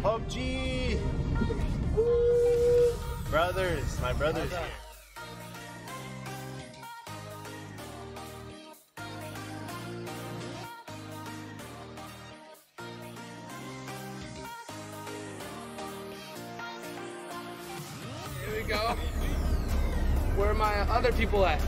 PUBG! Woo! Brothers, my brothers. Here we go. Where are my other people at?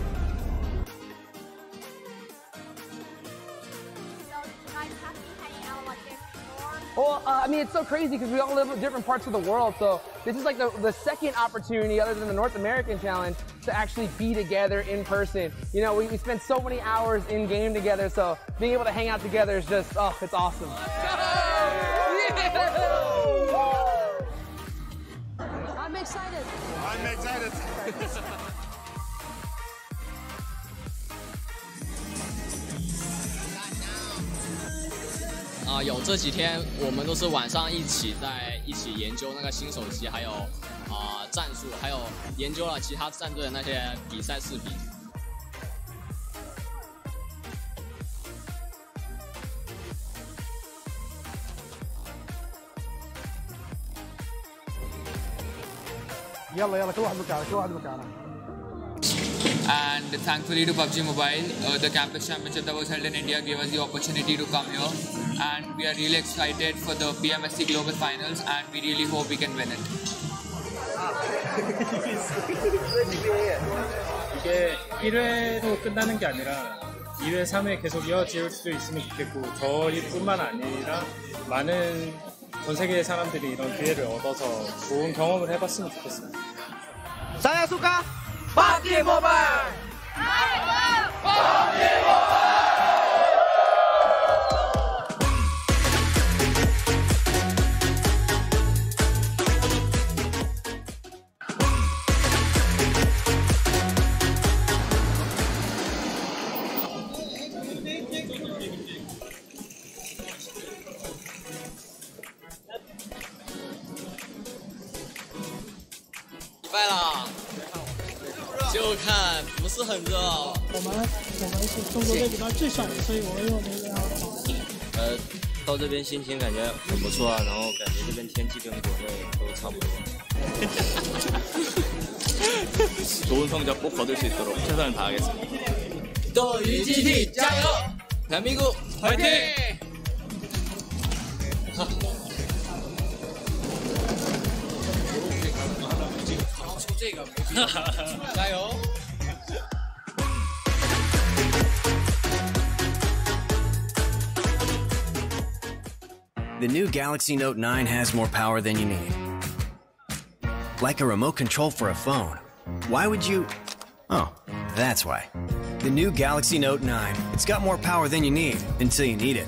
Well, I mean, it's so crazy because we all live in different parts of the world. So this is like the second opportunity, other than the North American Challenge, to actually be together in person. You know, we spend so many hours in game together. So being able to hang out together is just, oh, it's awesome. I'm excited. I'm excited. 有这几天我们都是晚上一起研究那个新手机，还有战术，还有研究了其他战队的那些比赛视频。يلا كل واحد مكانه. And thankfully to PUBG Mobile, the campus championship that was held in India gave us the opportunity to come here, and we are really excited for the PMSC Global Finals, and we really hope we can win it. 이게 1회로 끝나는 게 아니라 2회, 3회 계속 이어질 수 있으면 좋겠고, 저희뿐만 아니라 많은 전 세계의 사람들이 이런 기회를 얻어서 좋은 경험을 해봤으면 좋겠어요. Sanhok! PUBG Mobile! PUBG Mobile!就看不是很热。我们是中国队里面最帅的，所以我用那个。到这边心情感觉很不错啊，然后感觉这边天气跟国内都差不多。 좋은 성적 꼭 거둘 수 있도록 최선을 다하겠습니다. 또 UGT加油! 대한민국 화이팅! 这个加油 The new Galaxy Note 9 has more power than you need. Like a remote control for a phone. Why would you... Oh, that's why. The new Galaxy Note 9. It's got more power than you need until you need it.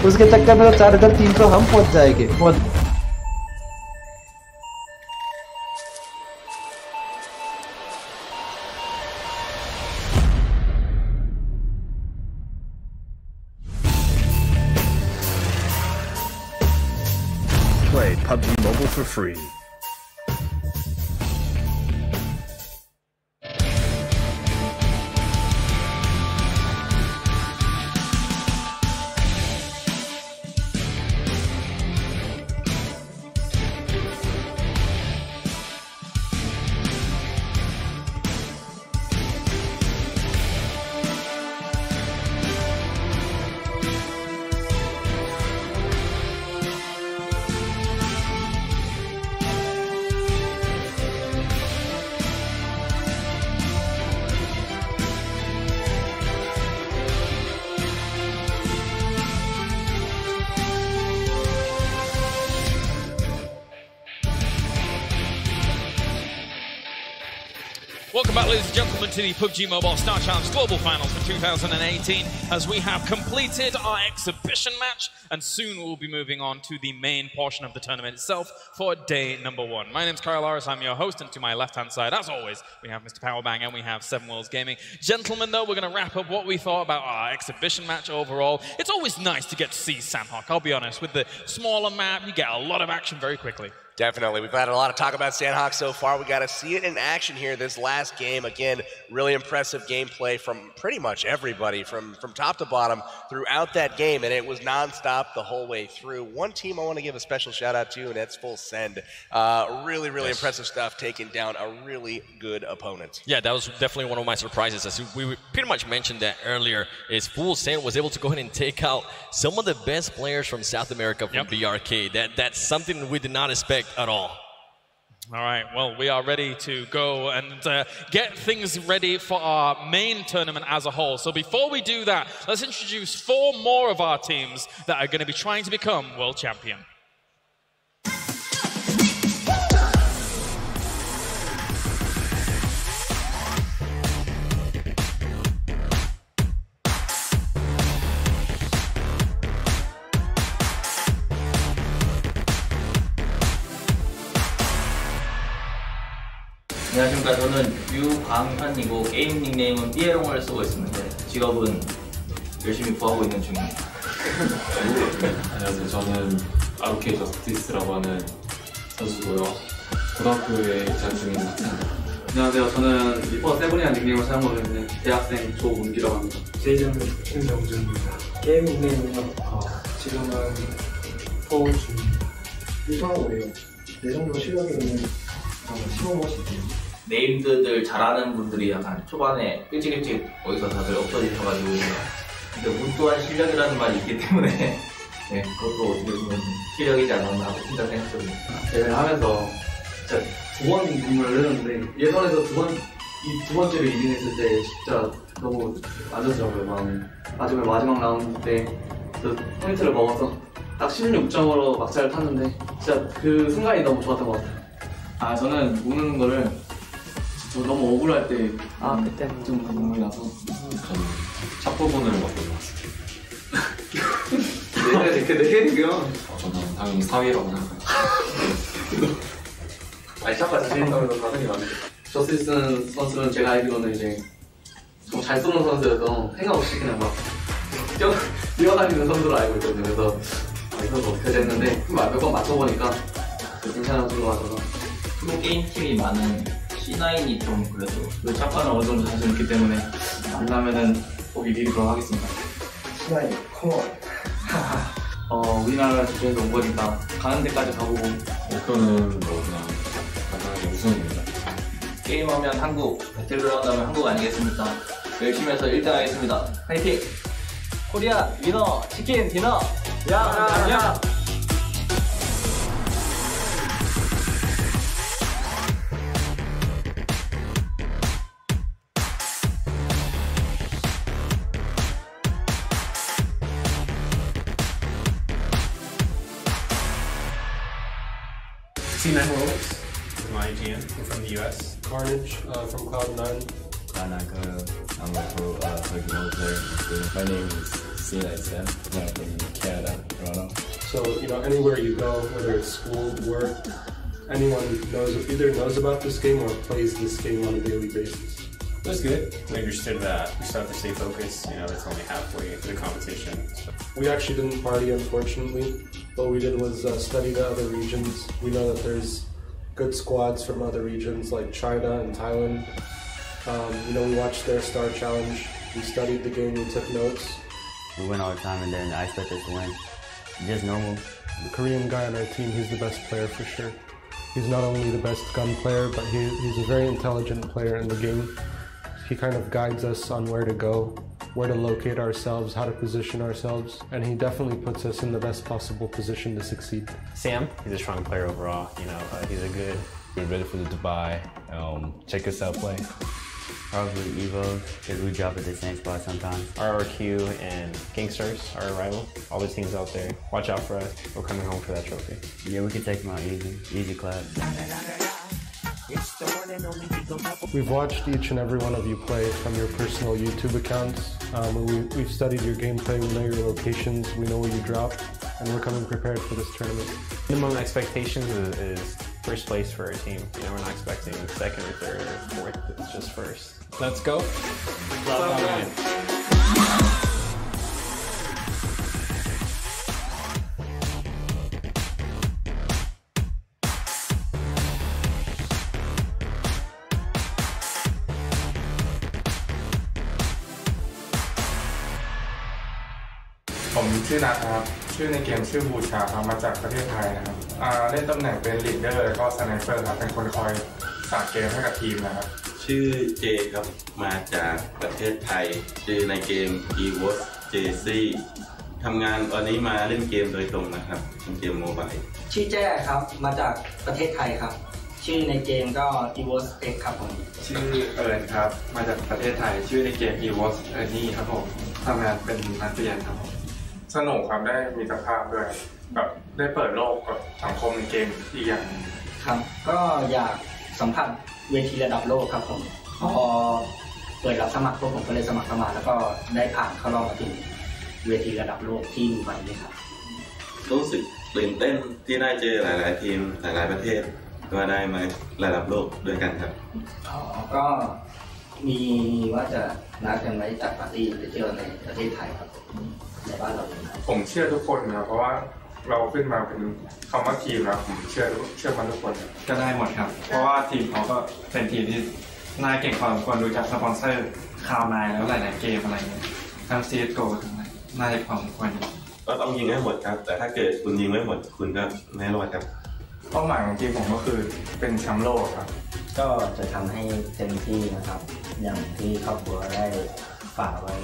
उसके चक्कर में तो 4300 हम पहुंच जाएंगे। Play PUBG Mobile for free. Welcome back, ladies and gentlemen, to the PUBG Mobile Star Challenge Global Finals for 2018, as we have completed our exhibition match, and soon we'll be moving on to the main portion of the tournament itself for day number 1. My name's Kyle Lawrence, I'm your host, and to my left-hand side, as always, we have Mr. Powerbang and we have Seven Worlds Gaming. Gentlemen, though, we're going to wrap up what we thought about our exhibition match overall. It's always nice to get to see Sanhok, I'll be honest. With the smaller map, you get a lot of action very quickly. Definitely. We've had a lot of talk about Sanhok so far. We got to see it in action here this last game. Again, really impressive gameplay from pretty much everybody from top to bottom throughout that game, and it was nonstop the whole way through. One team I want to give a special shout out to, and that's Full Send. Really impressive stuff, taking down a really good opponent. Yeah, that was definitely one of my surprises. As we pretty much mentioned that earlier, is Full Send was able to go ahead and take out some of the best players from South America from BRK. That's something we did not expect at all. All right, well, we are ready to go and get things ready for our main tournament as a whole. So before we do that, let's introduce 4 more of our teams that are going to be trying to become world champion. 안녕하십니까. 저는 유광현이고 게임 닉네임은 삐에롱을 쓰고 있습니다. 직업은 열심히 구하고 있는 중입니다. 안녕하세요. 저는 아르케 저스티스라고 하는 선수고요. 고등학교에 재학 중인 안녕하세요. 저는 리퍼 세븐이라는 닉네임을 사용하고 있는 대학생 조문기라고 합니다. 제이전 김정준입니다. 게임 닉네임은 지금은 서울 중 유상호예요. 내 정도 실력이 있는 15멋이에요. 네임드들 잘하는 분들이 약간 초반에 일찍 어디서 다들 없어지셔가지고, 근데 운 또한 실력이라는 말이 있기 때문에 네, 그것도 어떻게 보면 실력이지 않았나 하고 진짜 생각합니다. 대회를 하면서 진짜 2번 눈물을 흘렸는데, 예선에서 이 두 번째로 이긴했을 때 진짜 너무 안좋더라고요, 마음이. 마지막 라운드 때 그 포인트를 먹어서 딱 16점으로 막차를 탔는데 진짜 그 순간이 너무 좋았던 것 같아요. 저는 우는 거를 저 너무 억울할 때 그때 좀 눈물이 나서 저는 첫 부분을 맡고 있었어요. 내 캐릭이요? 저는 당연히 4위라고 생각합니다. 샷과 자신 있는 거 당연히 많아요. 저스티스 선수는 제가 알기로는 이제 좀 잘 쏘는 선수여서 생각 없이 그냥 막 뛰어다니는 선수로 알고 있거든요. 그래서 이 선수 어떻게 됐는데 몇 번 맞춰보니까 괜찮은 선수로 맞아서 프로게임팀이 많은 C9이 좀 그래도 그 샷과는 어느 정도 자신 있기 때문에 만나면은 꼭 이기도록 하겠습니다. C9 컴온. 우리나라 대표에서 온 거니까 가는 데까지 가보고 목표는 뭐 그냥 간단하게 우승입니다. 게임하면 한국, 배틀그라운드 하면 한국 아니겠습니까? 열심히 해서 1등 하겠습니다. 화이팅! 코리아 위너 치킨 디너 야! C9 Worlds from IGN, we're from the US. Carnage from Cloud9. I'm a pro PUBG player. My name is C9 Sam. I'm from Canada, Toronto. So, anywhere you go, whether it's school, work, anyone either knows about this game or plays this game on a daily basis. It was good. We understood that we still have to stay focused. It's only halfway into the competition. So. We actually didn't party, unfortunately. What we did was study the other regions. We know that there's good squads from other regions like China and Thailand. We watched their Star Challenge. We studied the game, we took notes. We win all the time and then I expect us to win. Just normal. The Korean guy on our team, he's the best player for sure. He's not only the best gun player, but he's a very intelligent player in the game. He kind of guides us on where to go, where to locate ourselves, how to position ourselves, and he definitely puts us in the best possible position to succeed. Sam, he's a strong player overall. He's a good. We're ready for the Dubai. Check us out play. Probably Evo, because we drop at the same spot sometimes. RRQ and Gangsters, our rival. All the teams out there, watch out for us. We're coming home for that trophy. Yeah, we can take them out easy clap. We've watched each and every one of you play from your personal YouTube accounts. We've studied your gameplay, we know your locations, we know where you drop, and we're coming prepared for this tournament. Minimum expectations is first place for our team. You know, we're not expecting second or third or fourth, it's just first. Let's go. Love ผมชื่อนัทครับชื่อในเกมชื่อบูชาครับมาจากประเทศไทยนะครับเล่นตำแหน่งเป็นลีดเดอร์แล้วก็สไนเปอร์ครับเป็นคนคอยสั่งเกมให้กับทีมนะครับชื่อเจครับมาจากประเทศไทยชื่อในเกม eSports JC ทำงานตอนนี้มาเล่นเกมโดยตรงนะครับเป็นเกมโมบายชื่อแจ้ครับมาจากประเทศไทยครับชื่อในเกมก็ eSports X ครับผมชื่อเอิญครับมาจากประเทศไทยชื่อในเกม eSports นี่ครับผมทำงานเป็นนักเรียนครับผมสนุกครับได้มีสภาพด้วยแบบได้เปิดโลกกับสังคมในเกมอีกอย่างครับก็อยากสัมผัสเวทีระดับโลกครับผมพอเปิดรับสมัครพวกผมก็เลยสมัครเข้ามาแล้วก็ได้ผ่านเข้ารอบมาถึงเวทีระดับโลกที่ดูไบนี่ครับรู้สึกตื่นเต้นที่ได้เจอหลายๆทีมหลายๆประเทศก็ได้มาระดับโลกด้วยกันครับก็มีว่าจะนัดกันไว้จัดปาร์ตี้ไปเที่ยวในประเทศไทยครับในบ้านเราผมเชื่อทุกคนนะเพราะว่าเราขึ้นมาเป็นคำว่าทีมนะผมเชื่อมันทุกคนก็ได้หมดครับเพราะว่าทีมเขาก็เป็นทีมที่น่าเก่งพอสมควรดูจากสปอนเซอร์ข่าวนายแล้วหลายๆเกมอะไรเงี้ยทั้ง CSGO ทั้งน่าจะพอสมควรก็ต้องยิงให้หมดครับแต่ถ้าเกิดคุณยิงไม่หมดคุณก็ไม่รอดครับเป้าหมายของทีมผมก็คือเป็นแชมป์โลกครับก็จะทำให้เต็มที่นะครับอย่างที่ครอบครัวได้ฝากไว้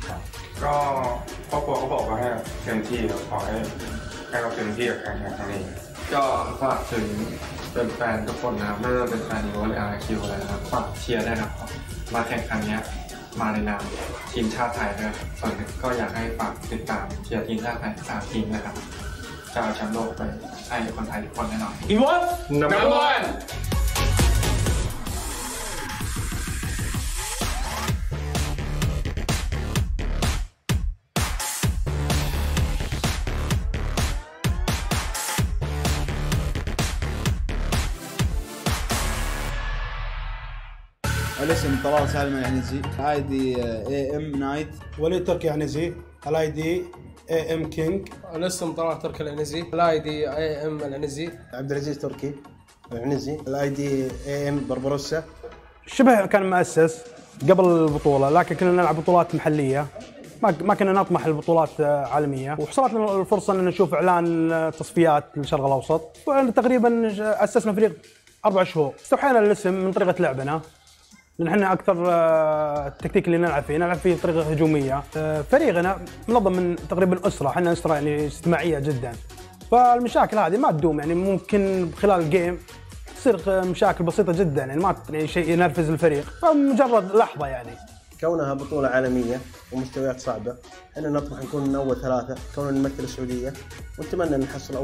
ครับก็ครอบครัวเขาบอกว่าให้เต็มที่ครับขอให้เราเต็มที่กับการแข่งขันนี้ก็ฝากถึงเป็นแฟนทุกคนนะครับไม่ว่าเป็นแฟนหรือว่าRQอะไรนะครับฝากเชียร์ได้นะครับมาแข่งขันนี้มาในนามทีมชาติไทยด้วยส่วนหนึ่งก็อยากให้ฝากติดตามเชียร์ทีมชาติไทย3 ทีมนะครับจะเอาแชมป์โลกไปให้คนไทยทุกคนแน่นอนeSports number one الاسم طلال سالم العنزي الاي دي AM نايت وليد تركي العنزي الاي دي AM كينج الاسم طلال تركي العنزي الاي دي AM العنزي عبد العزيز تركي العنزي الاي دي AM بربروسا شبه كان مؤسس قبل البطولة لكن كنا نلعب بطولات محلية ما كنا نطمح لبطولات عالمية وحصلت لنا الفرصة ان نشوف اعلان تصفيات للشرق الاوسط وتقريبا اسسنا فريق 4 شهور استوحينا الاسم من طريقة لعبنا لأن احنا أكثر التكتيك اللي نلعب فيه بطريقة هجومية فريقنا منظم من تقريبا أسرة احنا أسرة يعني اجتماعية جدا فالمشاكل هذه ما تدوم يعني ممكن خلال الجيم تصير مشاكل بسيطة جدا يعني ما يعني شيء ينرفز الفريق فمجرد لحظة يعني كونها بطولة عالمية ومستويات صعبة احنا نطمح نكون من أول 3 كوننا نمثل السعودية ونتمنى نحصل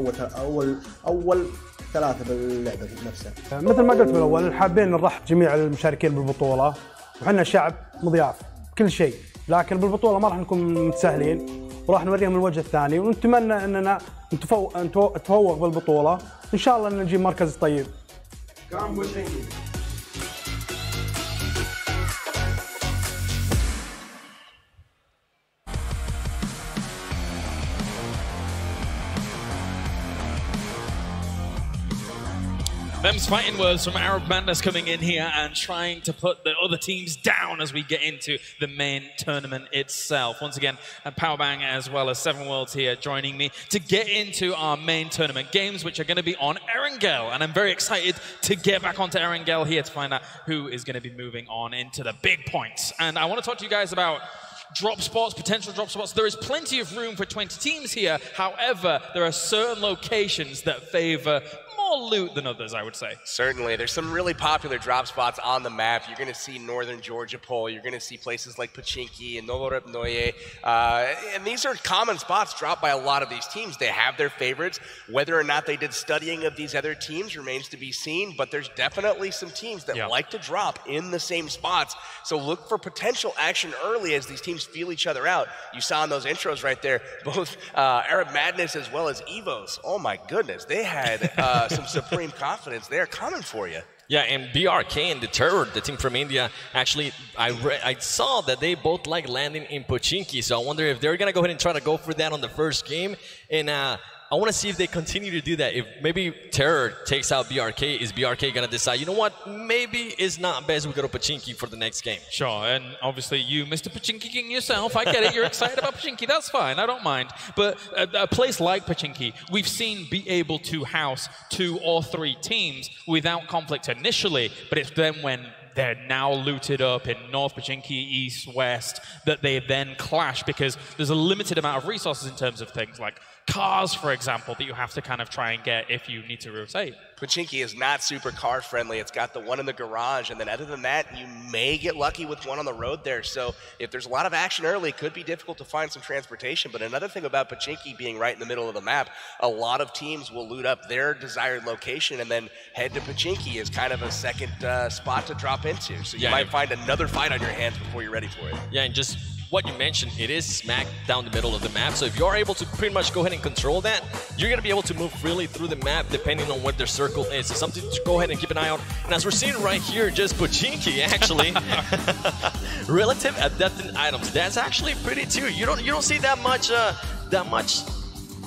أول 3 باللعبة نفسها مثل ما قلت بالأول حابين نرحب جميع المشاركين بالبطولة وحنا شعب مضياف كل شيء لكن بالبطولة ما راح نكون متساهلين وراح نوريهم الوجه الثاني ونتمنى أننا نتفوق بالبطولة إن شاء الله نجيب مركز طيب Them's fighting words from Arab Bandas coming in here and trying to put the other teams down as we get into the main tournament itself. Once again, Powerbang as well as 7 Worlds here joining me to get into our main tournament games, which are going to be on Erangel. And I'm very excited to get back onto Erangel here to find out who is going to be moving on into the big points. And I want to talk to you guys about drop spots, potential drop spots. There is plenty of room for 20 teams here. However, there are certain locations that favor more loot than others, I would say. Certainly. There's some really popular drop spots on the map. You're going to see northern Georgia Pole. You're going to see places like Pachinki and Novorepnoye. And these are common spots dropped by a lot of these teams. They have their favorites. Whether or not they did studying of these other teams remains to be seen, but there's definitely some teams that like to drop in the same spots. So look for potential action early as these teams feel each other out. You saw in those intros right there, both Arab Madness as well as Evos. Oh my goodness, they had some supreme confidence. They're coming for you. Yeah, and BRK and the Terror, the team from India, actually, I saw that they both like landing in Pochinki, so I wonder if they're going to go ahead and try to go for that on the first game. And I want to see if they continue to do that. If maybe Terror takes out BRK, is BRK going to decide, you know what, maybe it's not best we go to Pochinki for the next game? Sure, and obviously you, Mr. Pachinki King yourself, I get it, you're excited about Pachinki, that's fine, I don't mind. But a place like Pachinki, we've seen be able to house 2 or 3 teams without conflict initially, but it's then when they're now looted up in North Pachinki, East, West, that they then clash because there's a limited amount of resources in terms of things like cars, for example, that you have to kind of try and get if you need to rotate. Pachinki is not super car friendly. It's got the one in the garage, and then other than that, you may get lucky with one on the road there. So if there's a lot of action early, it could be difficult to find some transportation. But another thing about Pachinki being right in the middle of the map, a lot of teams will loot up their desired location and then head to Pachinki as kind of a second spot to drop into. So you might find another fight on your hands before you're ready for it. Yeah, and just what you mentioned, it is smack down the middle of the map. So if you're able to pretty much go ahead and control that, you're going to be able to move freely through the map depending on what their circle is. So something to go ahead and keep an eye on. And as we're seeing right here, just Pochinki actually, relative adapted items. That's actually pretty too. You don't see that much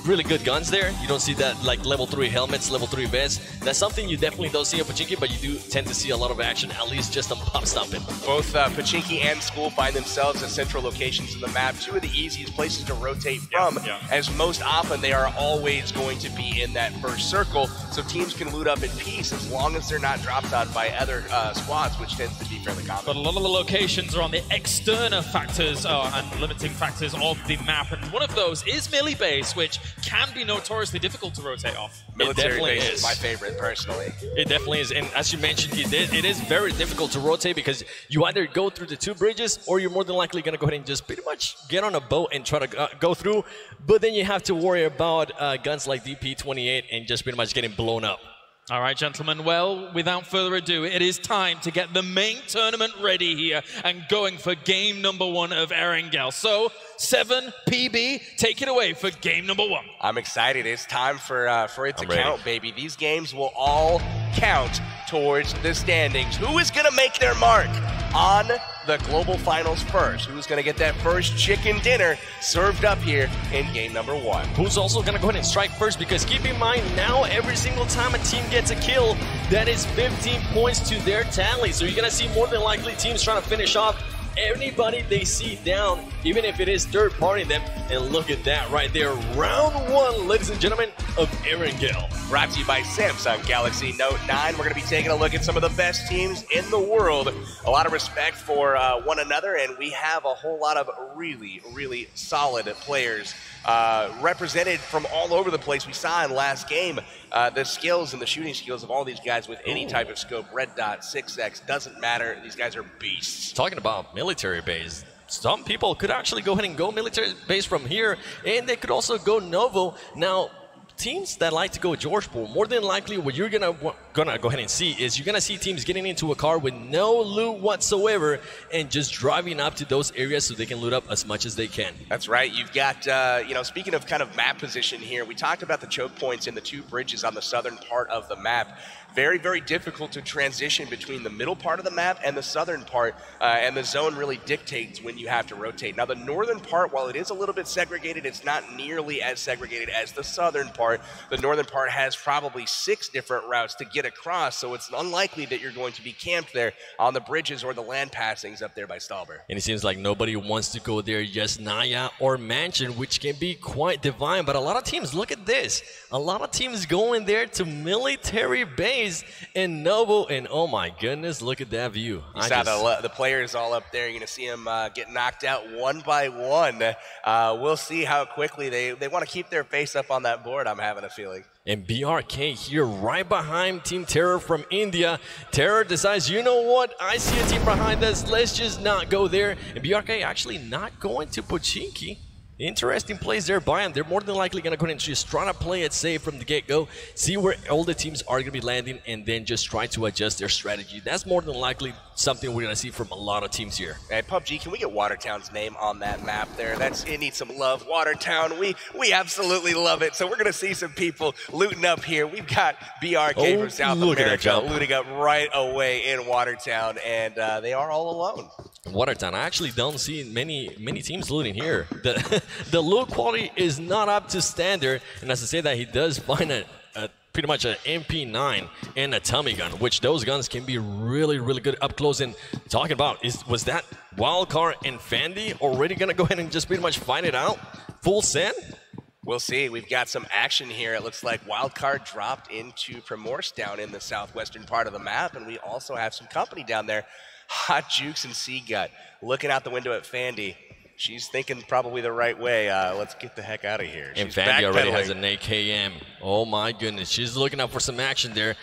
really good guns there. You don't see that like level 3 helmets, level 3 vests. That's something you definitely don't see at Pachinki, but you do tend to see a lot of action, at least just on pop stomping. Both Pachinki and School find themselves at central locations in the map, 2 of the easiest places to rotate from, as most often they are always going to be in that first circle, so teams can loot up in peace as long as they're not dropped on by other squads, which tends to be fairly common. But a lot of the locations are on the external factors and limiting factors of the map, and one of those is melee base, which can be notoriously difficult to rotate off. Military base is my favorite, personally. It definitely is, and as you mentioned, it is very difficult to rotate because you either go through the 2 bridges or you're more than likely going to go ahead and just pretty much get on a boat and try to go through, but then you have to worry about guns like DP-28 and just pretty much getting blown up. All right, gentlemen, well, without further ado, it is time to get the main tournament ready here and going for game number 1 of Erangel. So, 7PB, take it away for game number 1. I'm excited. It's time for it to count, baby. These games will all count towards the standings. Who is going to make their mark on the global finals first? Who's going to get that first chicken dinner served up here in game number 1? Who's also going to go ahead and strike first? Because keep in mind, now every single time a team gets a kill, that is 15 points to their tally. So you're going to see more than likely teams trying to finish off anybody they see down, even if it is third party them. And look at that right there. Round 1, ladies and gentlemen, of Erangel. Brought to you by Samsung Galaxy Note 9. We're going to be taking a look at some of the best teams in the world. A lot of respect for one another, and we have a whole lot of really, really solid players represented from all over the place. We saw in last game the skills and the shooting skills of all these guys with any type of scope. Red dot, 6X, doesn't matter. These guys are beasts. Talking about military base, some people could actually go ahead and go military base from here, and they could also go Novo. Now, teams that like to go Georgeport, more than likely what you're gonna go ahead and see is you're gonna see teams getting into a car with no loot whatsoever and just driving up to those areas so they can loot up as much as they can. That's right. You've got, you know, speaking of kind of map position here, we talked about the choke points in the 2 bridges on the southern part of the map. Very, very difficult to transition between the middle part of the map and the southern part, and the zone really dictates when you have to rotate. Now, the northern part, while it is a little bit segregated, it's not nearly as segregated as the southern part. The northern part has probably 6 different routes to get across, so it's unlikely that you're going to be camped there on the bridges or the land passings up there by Stalber. And it seems like nobody wants to go there, just Naya or Mansion, which can be quite divine. But a lot of teams, look at this. A lot of teams going there to military base in Novo, and oh my goodness, look at that view. You saw the players all up there. You're going to see them get knocked out one by one. We'll see how quickly they want to keep their face up on that board. I'm having a feeling. And BRK here right behind Team Terror from India. Terror decides, you know what? I see a team behind us. Let's just not go there. And BRK actually not going to Pochinki. Interesting plays there by him. They're more than likely going to go ahead and just try to play it safe from the get-go, see where all the teams are going to be landing, and then just try to adjust their strategy. That's more than likely something we're going to see from a lot of teams here. Hey, PUBG, can we get Watertown's name on that map there? It needs some love. Watertown, we absolutely love it. So we're going to see some people looting up here. We've got BRK from South America looting up right away in Watertown, and they are all alone. Watertown, I actually don't see many teams looting here. The loot quality is not up to standard, and as I say that, he does find pretty much an MP9 and a Tommy gun, which those guns can be really, really good up close. And talking about, was that Wildcard and Fandy already gonna go ahead and just pretty much find it out? Full send? We'll see. We've got some action here. It looks like Wildcard dropped into Primorsk down in the southwestern part of the map, and we also have some company down there. Hot Jukes and Seagut looking out the window at Fandy. She's thinking probably the right way. Let's get the heck out of here. And Fandy already has an AKM. Oh my goodness, she's looking out for some action there.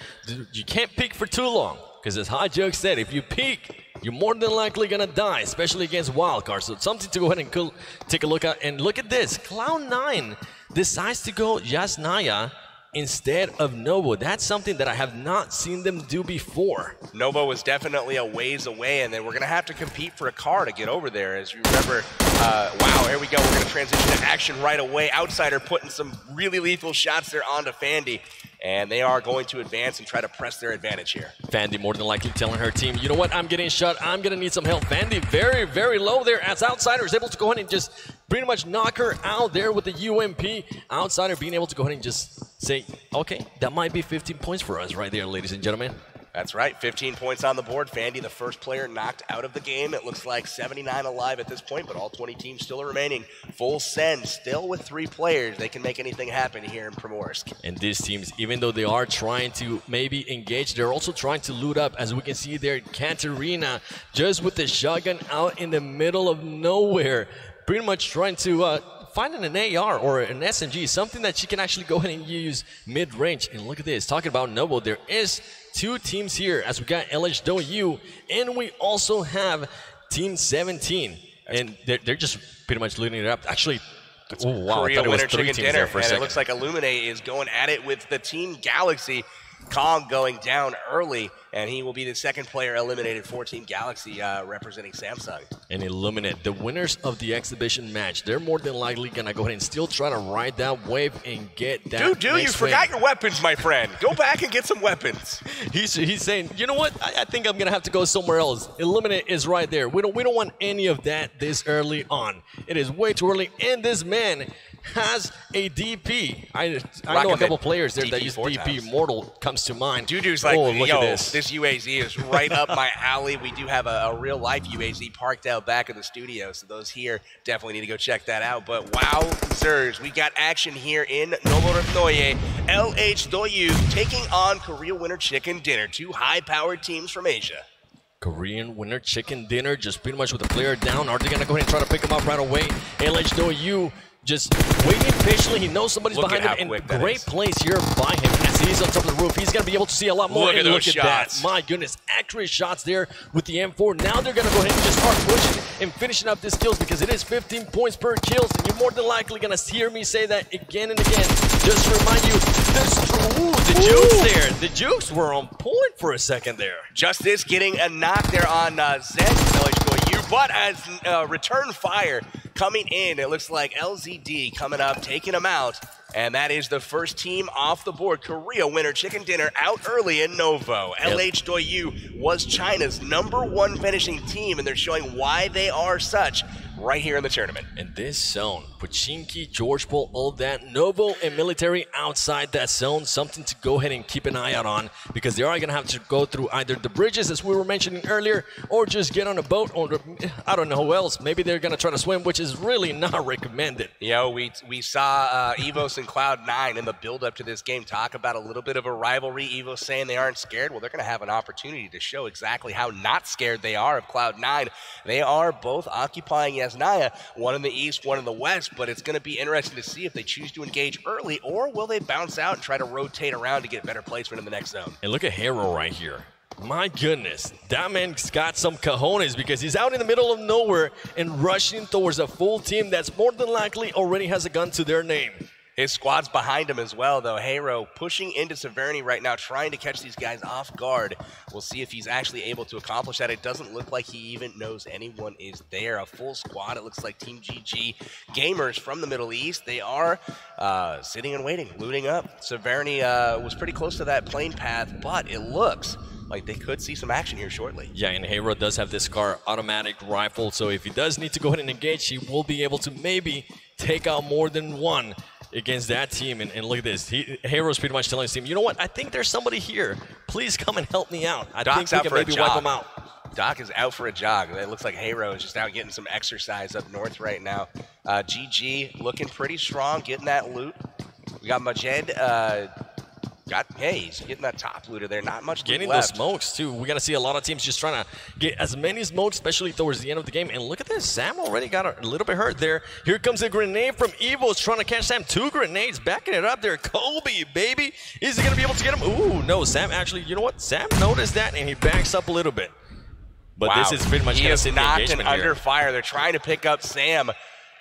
You can't peek for too long, because as Hot Joke said, if you peek, you're more than likely gonna die, especially against Wildcard. So it's something to go ahead and take a look at. And look at this, Cloud9 decides to go Yasnaya instead of Novo. That's something that I have not seen them do before. Novo was definitely a ways away, and then we're going to have to compete for a car to get over there. As you remember, wow, here we go. We're going to transition to action right away. Outsider putting some really lethal shots there onto Fandy, and they are going to advance and try to press their advantage here. Fandy more than likely telling her team, you know what, I'm getting shot. I'm going to need some help. Fandy very, very low there as Outsider is able to go ahead and just pretty much knock her out there with the UMP. Outsider being able to go ahead and just say, okay, that might be 15 points for us right there, ladies and gentlemen. That's right, 15 points on the board. Fandy, the first player knocked out of the game. It looks like 79 alive at this point, but all 20 teams still remaining. Full send, still with 3 players. They can make anything happen here in Primorsk. And these teams, even though they are trying to maybe engage, they're also trying to loot up. As we can see there, Katarina just with the shotgun out in the middle of nowhere, pretty much trying to finding an AR or an SMG, something that she can actually go ahead and use mid-range. And look at this, talking about Novo, there is 2 teams here, as we got LHW, and we also have Team 17. And they're just pretty much looting it up. Actually, oh wow, Korea I thought it was winner 3 chicken teams dinner, there for a second. it looks like Illuminate is going at it with the Team Galaxy. Kong going down early, and he will be the second player eliminated for Team Galaxy representing Samsung. And Illuminate, the winners of the exhibition match, they're more than likely going to go ahead and still try to ride that wave and get that Dude, you forgot your weapons, my friend. Go back and get some weapons. He's saying, you know what? I think I'm going to have to go somewhere else. Illuminate is right there. We don't want any of that this early on. It is way too early, and this man has a DP. I know a couple players there that use DP. Mortal comes to mind. Dudu's like, look yo, at this UAZ is right up my alley. We do have a real-life UAZ parked out back in the studio, so those here definitely need to go check that out. But wow, Zers, we got action here in Novorosnoye. LHW taking on Korea Winner Chicken Dinner, 2 high-powered teams from Asia. Korean Winner Chicken Dinner, just pretty much with the player down. Are they going to go ahead and try to pick him up right away? LHW just waiting patiently. He knows somebody's behind him. And great place here by him as he's on top of the roof. He's going to be able to see a lot more. Look at those shots. That. My goodness, accurate shots there with the M4. Now they're going to go ahead and just start pushing and finishing up these kills, because it is 15 points per kills. And you're more than likely going to hear me say that again and again. Just to remind you, the jukes there. The jukes were on point for a second there. Justice getting a knock there on Zen. But as return fire coming in, it looks like LZD coming up, taking him out. And that is the first team off the board. Korea Winner Chicken Dinner out early in Novo. LHW was China's #1 finishing team, and they're showing why they are such right here in the tournament. In this zone, Pochinki, George Bull, all that, Novo and Military outside that zone, something to go ahead and keep an eye out on, because they are going to have to go through either the bridges, as we were mentioning earlier, or just get on a boat, or I don't know who else. Maybe they're going to try to swim, which is really not recommended. Yo, we saw Evos and Cloud9 in the build-up to this game talk about a little bit of a rivalry. Evos saying they aren't scared. Well, they're going to have an opportunity to show exactly how not scared they are of Cloud9. They are both occupying against Naya, one in the east, one in the west, but it's going to be interesting to see if they choose to engage early, or will they bounce out and try to rotate around to get better placement in the next zone. And look at Hero right here. My goodness, that man's got some cojones because he's out in the middle of nowhere and rushing towards a full team that's more than likely already has a gun to their name. His squad's behind him as well, though. Hero pushing into Severny right now, trying to catch these guys off guard. We'll see if he's actually able to accomplish that. It doesn't look like he even knows anyone is there. A full squad, it looks like Team GG gamers from the Middle East. They are sitting and waiting, looting up. Severny was pretty close to that plane path, but it looks like they could see some action here shortly. Yeah, and Hero does have this Scar automatic rifle, so if he does need to go ahead and engage, he will be able to maybe take out more than one against that team. And look at this. Hero's pretty much telling his team, you know what? I think there's somebody here. Please come and help me out. I Doc's think we out can for a maybe jog. wipe him out. Doc is out for a jog. It looks like Hero is just out getting some exercise up north right now. GG looking pretty strong, getting that loot. We got Majed. He's getting that top looter there. Not much Getting left. those smokes, too. We got to see a lot of teams just trying to get as many smokes, especially towards the end of the game. And look at this. Sam already got a little bit hurt there. Here comes a grenade from Evo's trying to catch Sam. 2 grenades, backing it up there. Kobe, baby. Is he going to be able to get him? Ooh, no. Sam actually, you know what? Sam noticed that, and he backs up a little bit. But Wow. this is pretty much he going to is sit the knocked and engagement under here. fire. They're trying to pick up Sam.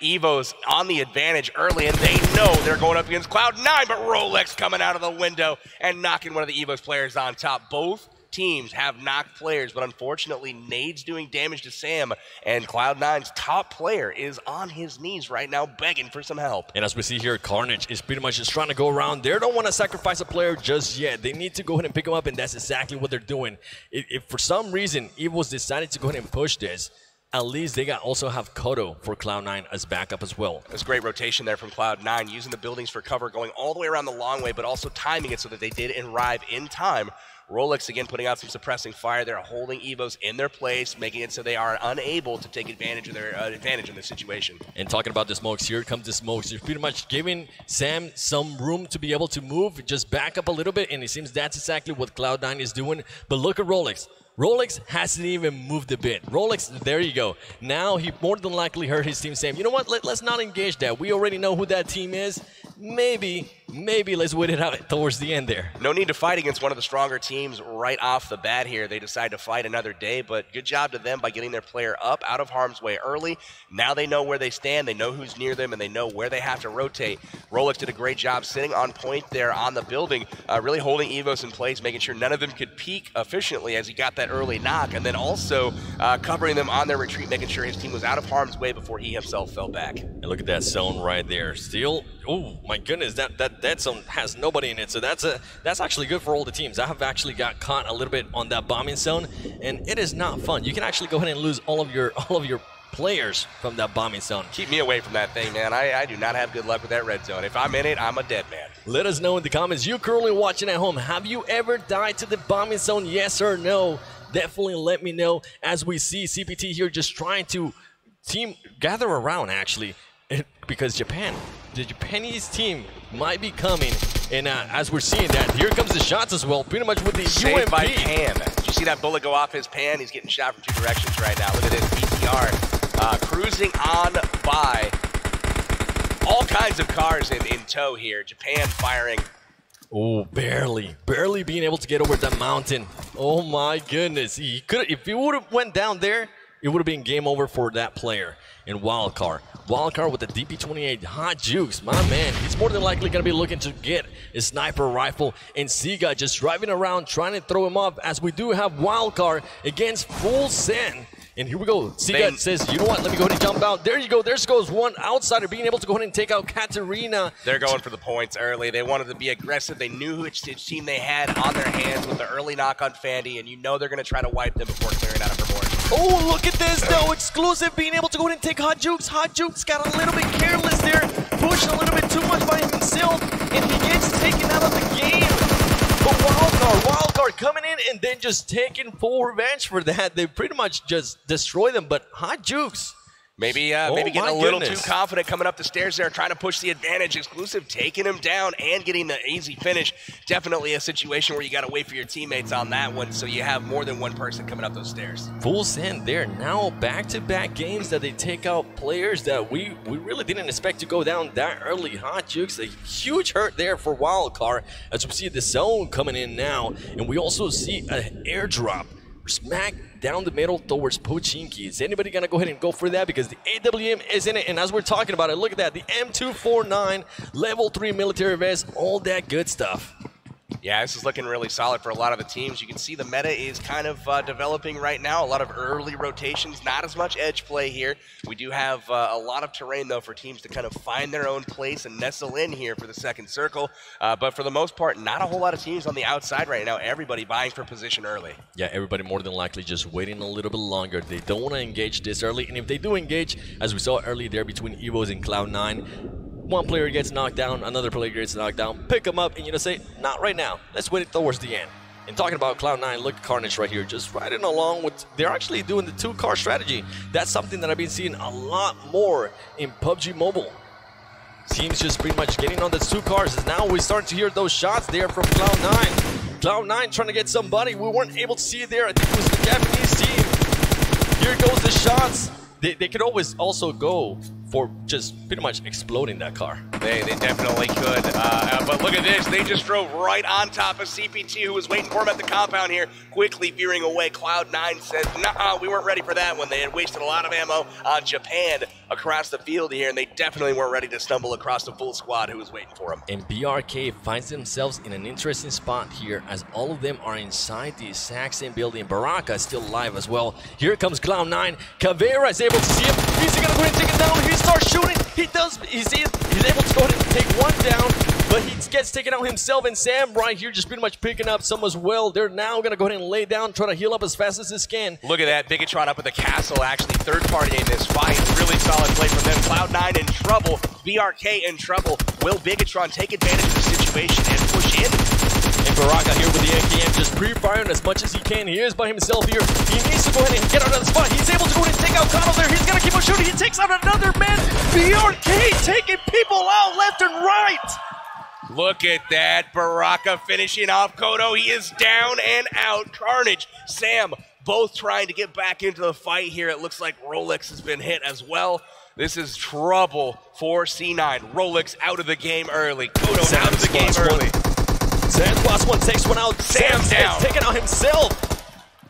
Evo's on the advantage early, and they know they're going up against Cloud9, but Rolex coming out of the window and knocking one of the Evo's players on top. Both teams have knocked players, but unfortunately, Nade's doing damage to Sam, and Cloud9's top player is on his knees right now begging for some help. And as we see here, Carnage is pretty much just trying to go around. They don't want to sacrifice a player just yet. They need to go ahead and pick him up, and that's exactly what they're doing. If for some reason Evo's decided to go ahead and push this, at least they also have Kodo for Cloud9 as backup as well. That's great rotation there from Cloud9, using the buildings for cover, going all the way around the long way, but also timing it so that they did arrive in time. Rolex again putting out some suppressing fire. They're holding Evos in their place, making it so they are unable to take advantage of their advantage in this situation. And talking about the smokes, here comes the smokes. You're pretty much giving Sam some room to be able to move, just back up a little bit, and it seems that's exactly what Cloud9 is doing. But look at Rolex. Rolex hasn't even moved a bit. Rolex, there you go. Now he more than likely heard his team saying, you know what, let's not engage that. We already know who that team is. Maybe let's wait it out towards the end there. No need to fight against one of the stronger teams right off the bat here. They decide to fight another day, but good job to them by getting their player up out of harm's way early. Now they know where they stand, they know who's near them, and they know where they have to rotate. Rolex did a great job sitting on point there on the building, really holding Evos in place, making sure none of them could peek efficiently as he got that early knock, and then also covering them on their retreat, making sure his team was out of harm's way before he himself fell back. And look at that zone right there. Still, oh my goodness, that zone has nobody in it, so that's actually good for all the teams. I have actually got caught a little bit on that bombing zone, and it is not fun. You can actually go ahead and lose all of your players from that bombing zone. Keep me away from that thing, man. I do not have good luck with that red zone. If I'm in it, I'm a dead man. Let us know in the comments. You currently watching at home, have you ever died to the bombing zone? Yes or no? Definitely let me know, as we see CPT here just trying to gather around, actually, because the Japanese team might be coming, and as we're seeing that, here comes the shots as well, pretty much with the Saved UMP. by Pan. Did you see that bullet go off his pan? He's getting shot from 2 directions right now. Look at this, BTR cruising on by. All kinds of cars in tow here. Japan firing. Oh, barely being able to get over that mountain. Oh my goodness, he could, if he would have went down there, it would have been game over for that player. And Wildcard with the DP28, Hot Jukes, my man, he's more than likely going to be looking to get a sniper rifle. And Siga just driving around trying to throw him off, as we do have Wildcard against Full Send. And here we go. Siga says, you know what, let me go ahead and jump out. There you go. There goes one outsider being able to go ahead and take out Katarina. They're going for the points early. They wanted to be aggressive. They knew which team they had on their hands with the early knock on Fandy, and you know they're going to try to wipe them before clearing out of her board. Oh, look at this, though. Exclusive being able to go ahead and take Hot Jukes. Hot Jukes got a little bit careless there, pushed a little bit too much by himself, and he gets taken out of the game. But Wildcard coming in and then just taking full revenge for that. They pretty much just destroy them. But Hot Jukes, Maybe getting a little too confident coming up the stairs there, trying to push the advantage. Exclusive taking him down and getting the easy finish. Definitely a situation where you got to wait for your teammates on that one, so you have more than one person coming up those stairs. Full send there. Now back-to-back games that they take out players that we really didn't expect to go down that early. Hot Jukes, a huge hurt there for Wildcard, as we see the zone coming in now, and we also see an airdrop smack down the middle towards Pochinki. Is anybody going to go ahead and go for that? Because the AWM is in it, and as we're talking about it, look at that, the M249, level 3 military vest, all that good stuff. Yeah, this is looking really solid for a lot of the teams. You can see the meta is kind of developing right now. A lot of early rotations, not as much edge play here. We do have a lot of terrain, though, for teams to kind of find their own place and nestle in here for the second circle. But for the most part, not a whole lot of teams on the outside right now. Everybody vying for position early. Yeah, everybody more than likely just waiting a little bit longer. They don't want to engage this early. And if they do engage, as we saw early there between Evos and Cloud9, one player gets knocked down, another player gets knocked down, pick them up, and you know, say, not right now. Let's wait towards the end. And talking about Cloud9, look at Carnage right here, just riding along with, they're actually doing the 2-car strategy. That's something that I've been seeing a lot more in PUBG Mobile. Teams just pretty much getting on the 2 cars, and now we start to hear those shots there from Cloud9. Cloud9 trying to get somebody. We weren't able to see it there. I think it was the Japanese team. Here goes the shots. They could always also go for just pretty much exploding that car. They definitely could. But look at this. They just drove right on top of CPT, who was waiting for him at the compound here, quickly veering away. Cloud9 says, nah, we weren't ready for that one. They had wasted a lot of ammo on Japan across the field here, and they definitely weren't ready to stumble across the full squad who was waiting for them. And BRK finds themselves in an interesting spot here, as all of them are inside the exact same building. Baraka is still alive as well. Here comes Cloud9. Caveira is able to see him. He's going to go ahead and take it down. He starts shooting. He does. He's able to go ahead and take one down, but he gets taken out himself. And Sam right here just pretty much picking up some as well. They're now going to go ahead and lay down, try to heal up as fast as they can. Look at that. Bigatron up at the castle, actually third party in this fight. Really solid play from them. Cloud9 in trouble. BRK in trouble. Will Bigatron take advantage of the situation and push in? And Baraka here with the AKM just pre-firing as much as he can. He is by himself here. He needs to go ahead and get out of the spot. He's able to go ahead and take out Connell there. He's going to keep on shooting. He takes out another man. BRK taking people out left and right. Look at that. Baraka finishing off Kodo. He is down and out. Carnage, Sam, both trying to get back into the fight here. It looks like Rolex has been hit as well. This is trouble for C9. Rolex out of the game early. Kodo out of the game early. Sam plus one takes one out. Sam down. Taking out himself.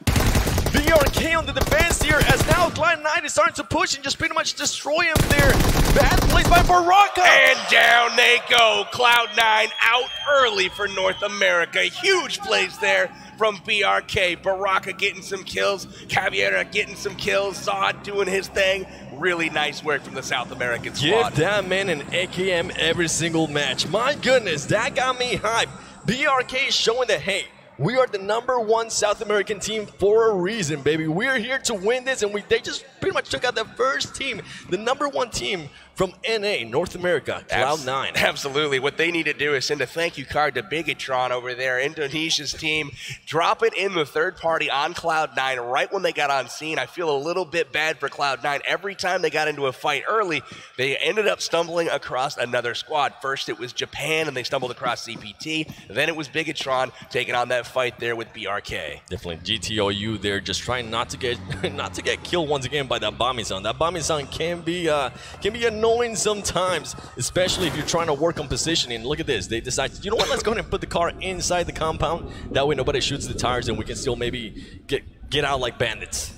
BRK on the defense here, as now Cloud9 is starting to push and just pretty much destroy him there. Bad plays by Baraka. And down they go. Cloud9 out early for North America. Huge plays there from BRK. Baraka getting some kills. Caveira getting some kills. Zod doing his thing. Really nice work from the South American squad. Give that man an AKM every single match. My goodness, that got me hyped. BRK is showing that, hey, we are the #1 South American team for a reason, baby. We're here to win this, and they just pretty much took out the first team, the #1 team from NA, North America, Cloud9. Absolutely. What they need to do is send a thank you card to Bigatron over there, Indonesia's team. Drop it in the third party on Cloud9 right when they got on scene. I feel a little bit bad for Cloud9. Every time they got into a fight early, they ended up stumbling across another squad. First it was Japan, and they stumbled across CPT. Then it was Bigatron taking on that fight there with BRK. Definitely GTOU there, just trying not to get killed once again by that bombing-san. That bombing-san can be annoying sometimes, especially if you're trying to work on positioning. Look at this. They decide, you know what, let's go ahead and put the car inside the compound. That way nobody shoots the tires and we can still maybe get out like bandits.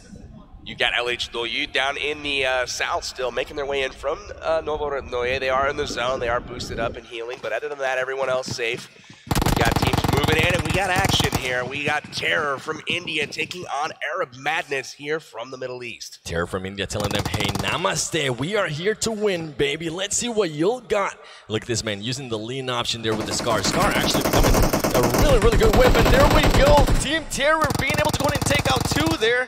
You got LH2U down in the south still, making their way in from Novo Noye. They are in the zone. They are boosted up and healing, but other than that, everyone else safe. We got teams moving in, and we got action here. We got Terror from India taking on Arab Madness here from the Middle East. Terror from India telling them, hey, namaste, we are here to win, baby. Let's see what you'll got. Look at this, man, using the lean option there with the Scar. Scar actually becoming a really, really good weapon. There we go. Team Terror being able to go in and take out 2 there.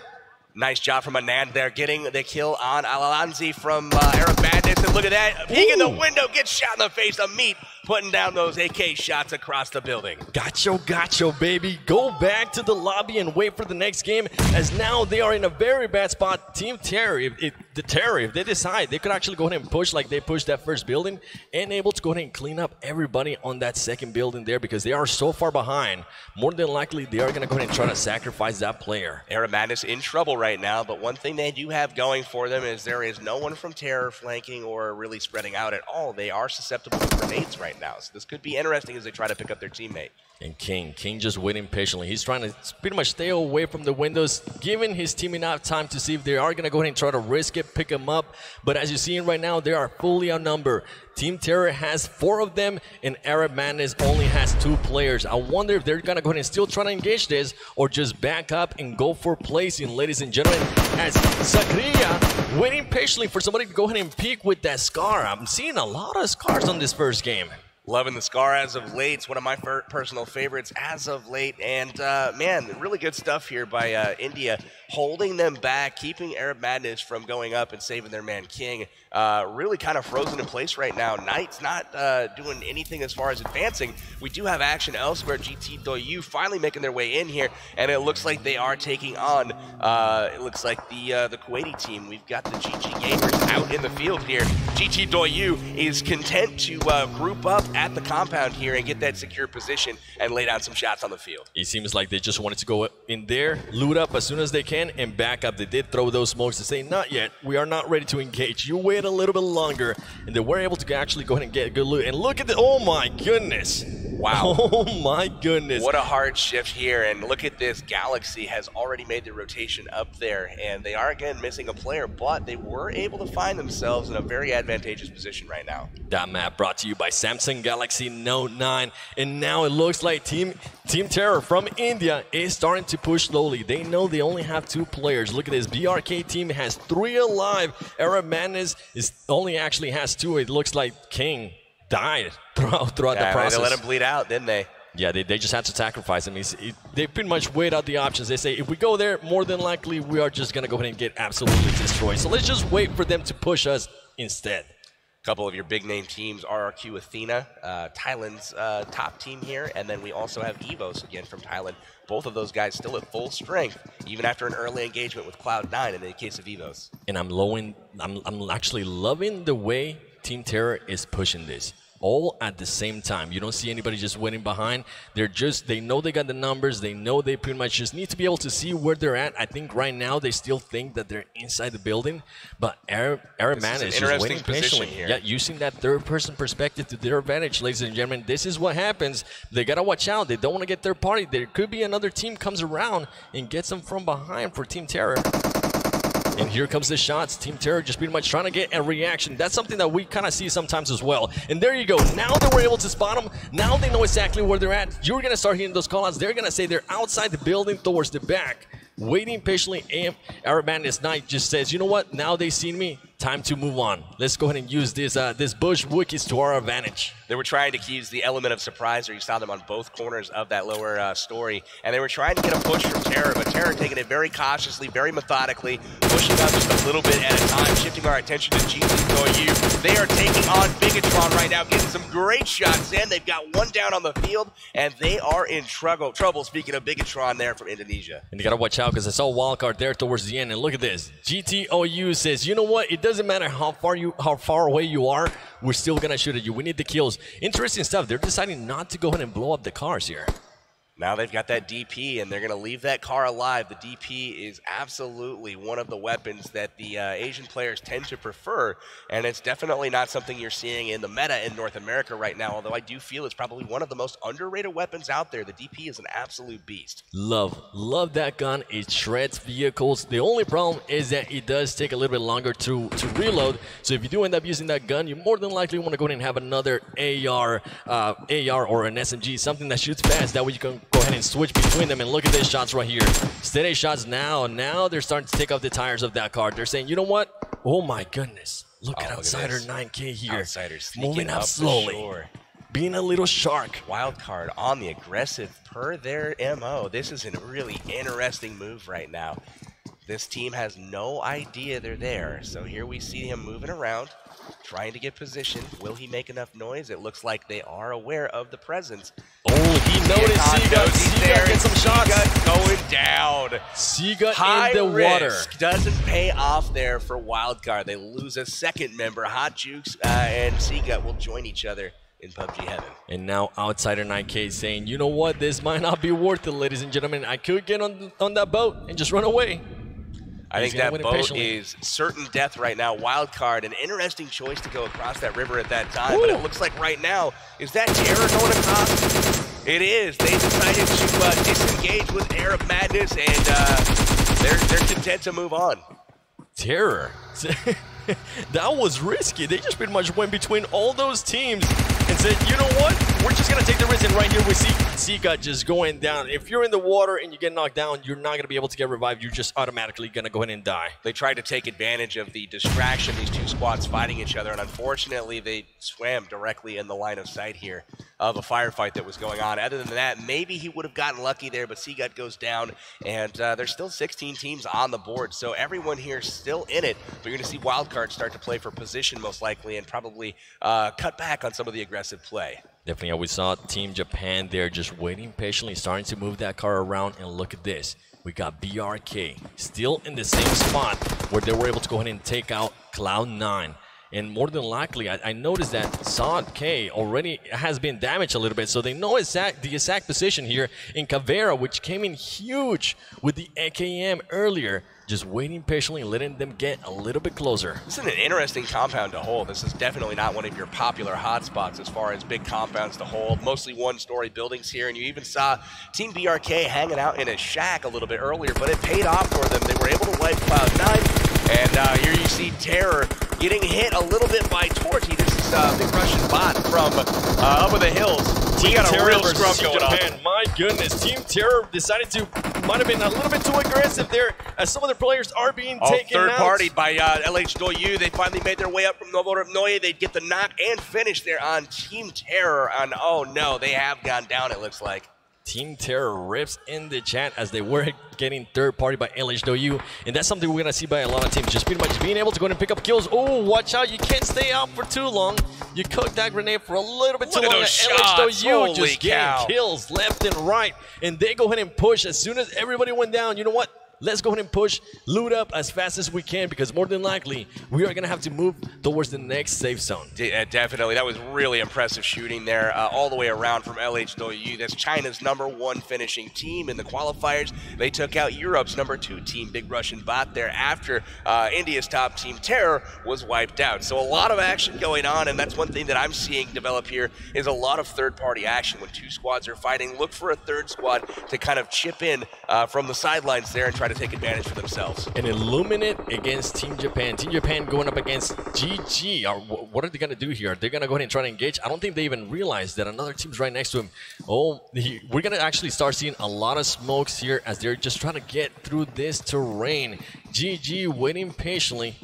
Nice job from Anand there, getting the kill on Alanzi from Arab Madness. And look at that, peek in the window, gets shot in the face. Amit putting down those AK shots across the building. Gotcha, baby. Go back to the lobby and wait for the next game, as now they are in a very bad spot. Team Terror, if they decide, they could actually go ahead and push like they pushed that first building and able to go ahead and clean up everybody on that second building there, because they are so far behind. More than likely, they are going to go ahead and try to sacrifice that player. Arab Madness in trouble right now, but one thing they do have going for them is there is no one from Terror flanking or really spreading out at all. They are susceptible to grenades right now, so this could be interesting as they try to pick up their teammate. And King just waiting patiently. He's trying to pretty much stay away from the windows, giving his team enough time to see if they are going to go ahead and try to risk it, pick him up. But as you're seeing right now, they are fully outnumbered. Team Terror has 4 of them, and Arab Madness only has 2 players. I wonder if they're going to go ahead and still try to engage this, or just back up and go for placing, ladies and gentlemen, as Zakaria waiting patiently for somebody to go ahead and peek with that Scar. I'm seeing a lot of Scars on this first game. Loving the Scar as of late. It's one of my personal favorites as of late. And, man, really good stuff here by India, holding them back, keeping Arab Madness from going up and saving their man King. Really kind of frozen in place right now. Knight's not doing anything as far as advancing. We do have action elsewhere. GT Doyu finally making their way in here, and it looks like they are taking on, it looks like the Kuwaiti team. We've got the GG Gamers out in the field here. GT Doyu is content to group up at the compound here and get that secure position and lay down some shots on the field. It seems like they just wanted to go in there, loot up as soon as they can, and back up. They did throw those smokes to say, not yet, we are not ready to engage. You wait a little bit longer, and they were able to actually go ahead and get good loot. And look at the, oh my goodness. Wow. Oh my goodness. What a hard shift here, and look at this. Galaxy has already made the rotation up there, and they are again missing a player, but they were able to find themselves in a very advantageous position right now. That map brought to you by Samsung Galaxy Note 9, and now it looks like Team Terror from India is starting to push slowly. They know they only have 2 players. Look at this, BRK team has 3 alive. Arab Madness only actually has 2. It looks like King died throughout the process. They let him bleed out, didn't they? Yeah, they just had to sacrifice him. They pretty much weighed out the options. They say, if we go there, more than likely, we are just going to go ahead and get absolutely destroyed. So let's just wait for them to push us instead. A couple of your big name teams, RRQ Athena, Thailand's top team here, and then we also have Evos again from Thailand. Both of those guys still at full strength, even after an early engagement with Cloud9 in the case of Evos. And I'm actually loving the way Team Terror is pushing this. All at the same time. You don't see anybody just waiting behind. They know they got the numbers. They know they pretty much just need to be able to see where they're at. I think right now they still think that they're inside the building, but Arab Madness is just waiting patiently. Here. Yeah, using that third-person perspective to their advantage, ladies and gentlemen. This is what happens. They gotta watch out. They don't want to get third party. There could be another team comes around and gets them from behind for Team Terror. And here comes the shots. Team Terror just pretty much trying to get a reaction. That's something that we kind of see sometimes as well. And there you go. Now they were able to spot them. Now they know exactly where they're at. You're going to start hearing those callouts. They're going to say they're outside the building towards the back. Waiting patiently. Arab Madness Knight just says, you know what? Now they've seen me. Time to move on. Let's go ahead and use this bush wikis to our advantage. They were trying to use the element of surprise there. You saw them on both corners of that lower story. And they were trying to get a push from Terror, but Terror taking it very cautiously, very methodically, pushing up just a little bit at a time, shifting our attention to GT Doyu. They are taking on Bigatron right now, getting some great shots in. They've got 1 down on the field, and they are in trouble. Speaking of Bigatron there from Indonesia. And you got to watch out because I saw Wildcard there towards the end. And look at this. GTOU says, you know what? It doesn't matter how far away you are, we're still gonna shoot at you. We need the kills. Interesting stuff. They're deciding not to go ahead and blow up the cars here. Now they've got that DP, and they're going to leave that car alive. The DP is absolutely one of the weapons that the Asian players tend to prefer, and it's definitely not something you're seeing in the meta in North America right now, although I do feel it's probably one of the most underrated weapons out there. The DP is an absolute beast. Love that gun. It shreds vehicles. The only problem is that it does take a little bit longer to reload, so if you do end up using that gun, you more than likely want to go ahead and have another AR or an SMG, something that shoots fast. That way you can go ahead and switch between them. And look at these shots right here. Steady shots now. Now they're starting to take off the tires of that car. They're saying, you know what? Oh my goodness. Look at Outsider 9K here. Outsider's moving up slowly. Being a little shark. Wild card on the aggressive per their MO. This is a really interesting move right now. This team has no idea they're there. So here we see him moving around, trying to get position. Will he make enough noise? It looks like they are aware of the presence. Oh, he noticed Siga. Siga gets some shots. Siga going down. Siga in the water. Doesn't pay off there for Wildcard. They lose a second member. Hot Jukes and Siga will join each other in PUBG heaven. And now Outsider 9K saying, you know what, this might not be worth it, ladies and gentlemen. I could get on that boat and just run away. I think that boat is certain death right now. Wildcard, an interesting choice to go across that river at that time, but it looks like right now, is that Terror going across? It is. They decided to disengage with Arab Madness, and they're content to move on. Terror. That was risky. They just pretty much went between all those teams and said, you know what? We're just going to take the risk. And right here we see Siga just going down. If you're in the water and you get knocked down, you're not going to be able to get revived. You're just automatically going to go ahead and die. They tried to take advantage of the distraction, these two squads fighting each other, and unfortunately they swam directly in the line of sight here of a firefight that was going on. Other than that, maybe he would have gotten lucky there, but Siga goes down, and there's still 16 teams on the board, so everyone here is still in it. But you're going to see Wildcard start to play for position most likely and probably cut back on some of the aggressive play. Definitely, we saw Team Japan there just waiting patiently, starting to move that car around, and look at this. We got BRK still in the same spot where they were able to go ahead and take out Cloud9. And more than likely, I noticed that Sod K already has been damaged a little bit, so they know the exact position here in Caveira, which came in huge with the AKM earlier. Just waiting patiently and letting them get a little bit closer. This is an interesting compound to hold. This is definitely not one of your popular hotspots as far as big compounds to hold. Mostly one-story buildings here, and you even saw Team BRK hanging out in a shack a little bit earlier, but it paid off for them. They were able to wipe Cloud9, and here you see Terror getting hit a little bit by Torty. This is Big Russian bot from up in the hills. We got a real scrum going on. My goodness, Team Terror decided to might have been a little bit too aggressive there, as some of the players are being taken out. Third party by LH Doyu. They finally made their way up from Novorobnoye. They get the knock and finish there on Team Terror. And oh no, they have gone down, it looks like. Team Terror rips in the chat as they were getting third party by LH Doyu. And that's something we're going to see by a lot of teams. Just pretty much being able to go and pick up kills. Oh, watch out. You can't stay out for too long. You cooked that grenade for a little bit too long. LH Doyu just getting kills left and right. And they go ahead and push as soon as everybody went down. You know what? Let's go ahead and push, loot up as fast as we can, because more than likely, we are going to have to move towards the next safe zone. Definitely. That was really impressive shooting there all the way around from LH Doyu. That's China's #1 finishing team in the qualifiers. They took out Europe's #2 team, Big Russian Bot, there after India's top team, Terror, was wiped out. So a lot of action going on, and that's one thing that I'm seeing develop here is a lot of third-party action. When two squads are fighting, look for a third squad to kind of chip in from the sidelines there and try to take advantage for themselves. And Illuminate against Team Japan. Team Japan going up against GG. What are they going to do here? They're going to go ahead and try to engage. I don't think they even realize that another team's right next to him. Oh, we're going to actually start seeing a lot of smokes here as they're just trying to get through this terrain. GG waiting patiently.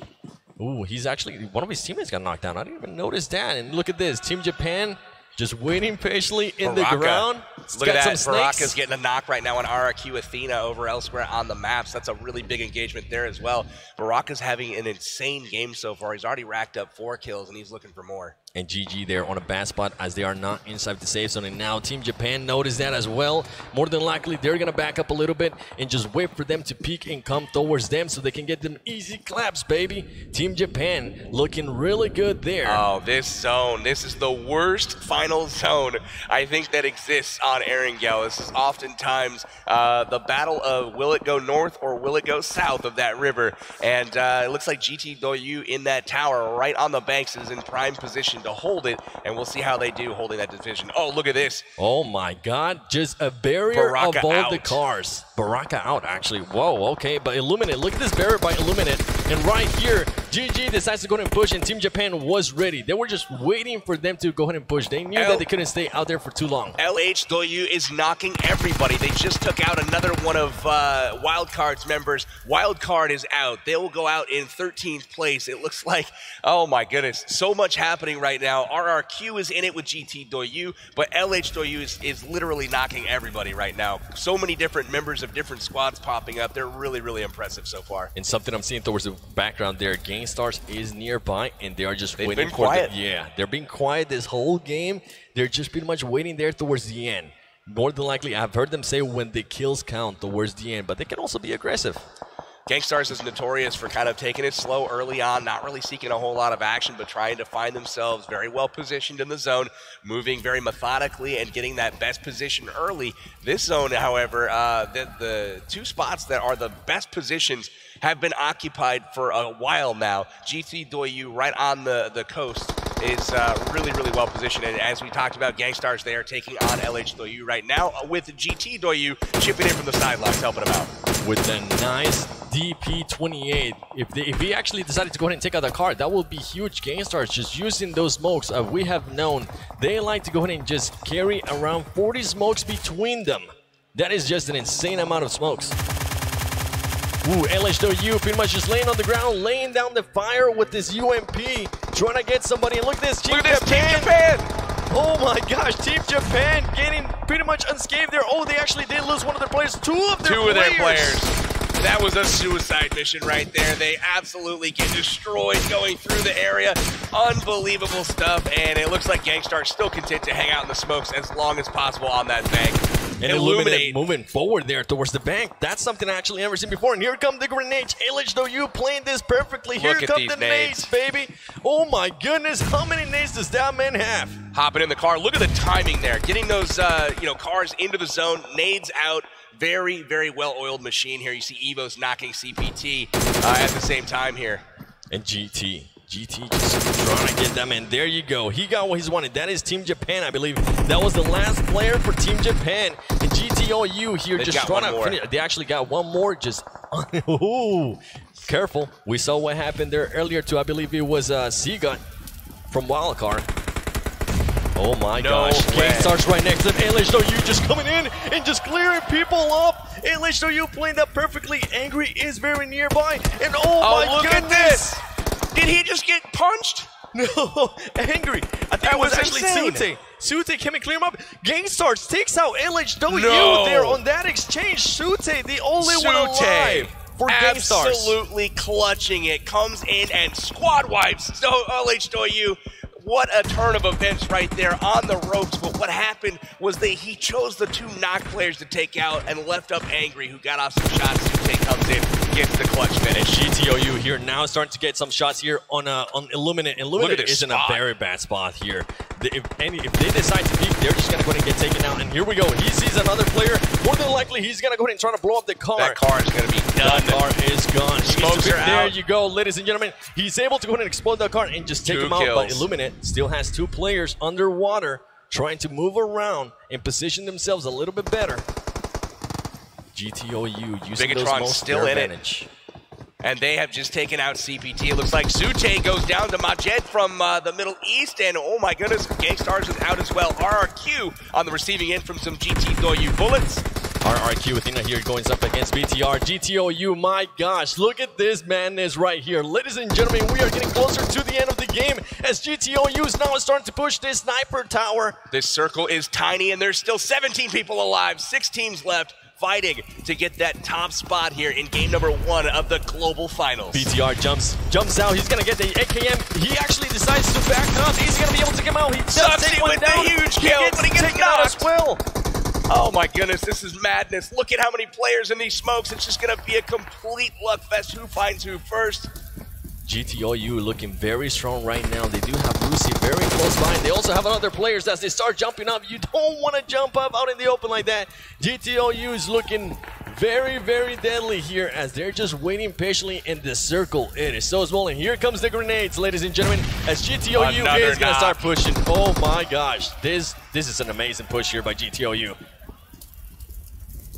Ooh, he's actually, one of his teammates got knocked down. I didn't even notice that. And look at this. Team Japan just waiting patiently in the ground. Look at that. Baraka's getting a knock right now on RRQ Athena over elsewhere on the maps. That's a really big engagement there as well. Baraka's having an insane game so far. He's already racked up 4 kills, and he's looking for more. And GG there on a bad spot as they are not inside the safe zone. And now Team Japan noticed that as well. More than likely, they're going to back up a little bit and just wait for them to peek and come towards them so they can get them easy claps, baby. Team Japan looking really good there. Oh, this zone. This is the worst final zone I think that exists on Erangel. This is oftentimes the battle of will it go north or will it go south of that river. And it looks like GT Doyu in that tower right on the banks is in prime position to hold it, and we'll see how they do holding that division. Oh, look at this. Oh my God, just a barrier above the cars. Baraka out, actually. Whoa, okay, but Illuminate, look at this barrier by Illuminate. And right here, GG decides to go ahead and push, and Team Japan was ready. They were just waiting for them to go ahead and push. They knew that they couldn't stay out there for too long. LH Doyu is knocking everybody. They just took out another one of Wildcard's members. Wildcard is out. They will go out in 13th place. It looks like, oh my goodness, so much happening right now. RRQ is in it with GT Doyu, but LH Doyu is literally knocking everybody right now. So many different members of different squads popping up. They're really, really impressive so far. And something I'm seeing towards the background there, GameStars is nearby, and they are just They've waiting been for quiet. they're being quiet this whole game. They're just pretty much waiting there towards the end. More than likely, I've heard them say when the kills count towards the end, but they can also be aggressive. GameStars is notorious for kind of taking it slow early on, not really seeking a whole lot of action, but trying to find themselves very well positioned in the zone, moving very methodically and getting that best position early. This zone, however, the two spots that are the best positions have been occupied for a while now. GT Doyu right on the coast is really, really well positioned. And as we talked about, GameStars, they are taking on LH Doyu right now with GT Doyu chipping in from the sidelines, helping them out. With a nice DP28. If he actually decided to go ahead and take out the card, that would be huge. GameStars just using those smokes. We have known they like to go ahead and just carry around 40 smokes between them. That is just an insane amount of smokes. Ooh, LH pretty much just laying on the ground, laying down the fire with this UMP, trying to get somebody. And look at this, Team Japan! Oh my gosh, Team Japan getting pretty much unscathed there. Oh, they actually did lose one of their players, two of their players. That was a suicide mission right there. They absolutely get destroyed going through the area. Unbelievable stuff, and it looks like GameStar still content to hang out in the smokes as long as possible on that bank. And Illuminate moving forward there towards the bank. That's something I actually never seen before. And here come the grenades. LH Doyu playing this perfectly. Here come the nades, baby. Oh my goodness, how many nades does that man have? Hopping in the car. Look at the timing there. Getting those cars into the zone. Nades out. Very, very well-oiled machine here. You see Evo's knocking CPT at the same time here. And GT just trying to get them in. There you go. He got what he's wanted. That is Team Japan, I believe. That was the last player for Team Japan. And GTOU here just trying to finish. They actually got one more. Just ooh, careful. We saw what happened there earlier too. I believe it was Seagut from Wildcard. Oh my gosh. GameStars right next to him. LH just coming in and just clearing people off. LH playing that perfectly. Angry is very nearby. And oh my look goodness. At this. Did he just get punched? No, Angry. I think it was actually Sute. Sute came and clear him up. GameStars takes out LH there on that exchange. Sute, the only one alive for GameStars. Absolutely clutching it. Comes in and squad wipes LH Doyu. What a turn of events right there on the ropes. But what happened was he chose the two knock players to take out and left up Angry, who got off some shots. Sute comes in, gets the clutch finish. GTOU here now starting to get some shots here on Illuminate. Illuminate is in a very bad spot here. If they decide to peek, they're just going to go ahead and get taken out. And here we go. He sees another player. More than likely, he's going to go ahead and try to blow up the car. That car is going to be done. That car is gone. Smokes are out. There you go, ladies and gentlemen. He's able to go ahead and explode the car and just take him out. But Illuminate still has two players underwater trying to move around and position themselves a little bit better. GTOU using those most still in it. And they have just taken out CPT. It looks like Sute goes down to Majed from the Middle East. And oh my goodness, GameStars is out as well. RRQ on the receiving end from some GT Doyu bullets. RRQ Athena here going up against BTR. GTOU, my gosh, look at this madness right here. Ladies and gentlemen, we are getting closer to the end of the game as GTOU is now starting to push this sniper tower. This circle is tiny and there's still 17 people alive, 6 teams left, fighting to get that top spot here in game number 1 of the global finals. BTR jumps out. He's gonna get the AKM. He actually decides to back up. He's gonna be able to come out. He does take one down. A huge kill, but he gets knocked as well. Oh my goodness, this is madness. Look at how many players in these smokes. It's just gonna be a complete luck fest. Who finds who first? GTOU looking very strong right now. They do have Lucy very close by. They also have other players as they start jumping up. You don't want to jump up out in the open like that. GTOU is looking very, very deadly here as they're just waiting patiently in the circle. It is so small. And here comes the grenades, ladies and gentlemen, as GTOU is going to start pushing. Oh my gosh. This is an amazing push here by GTOU.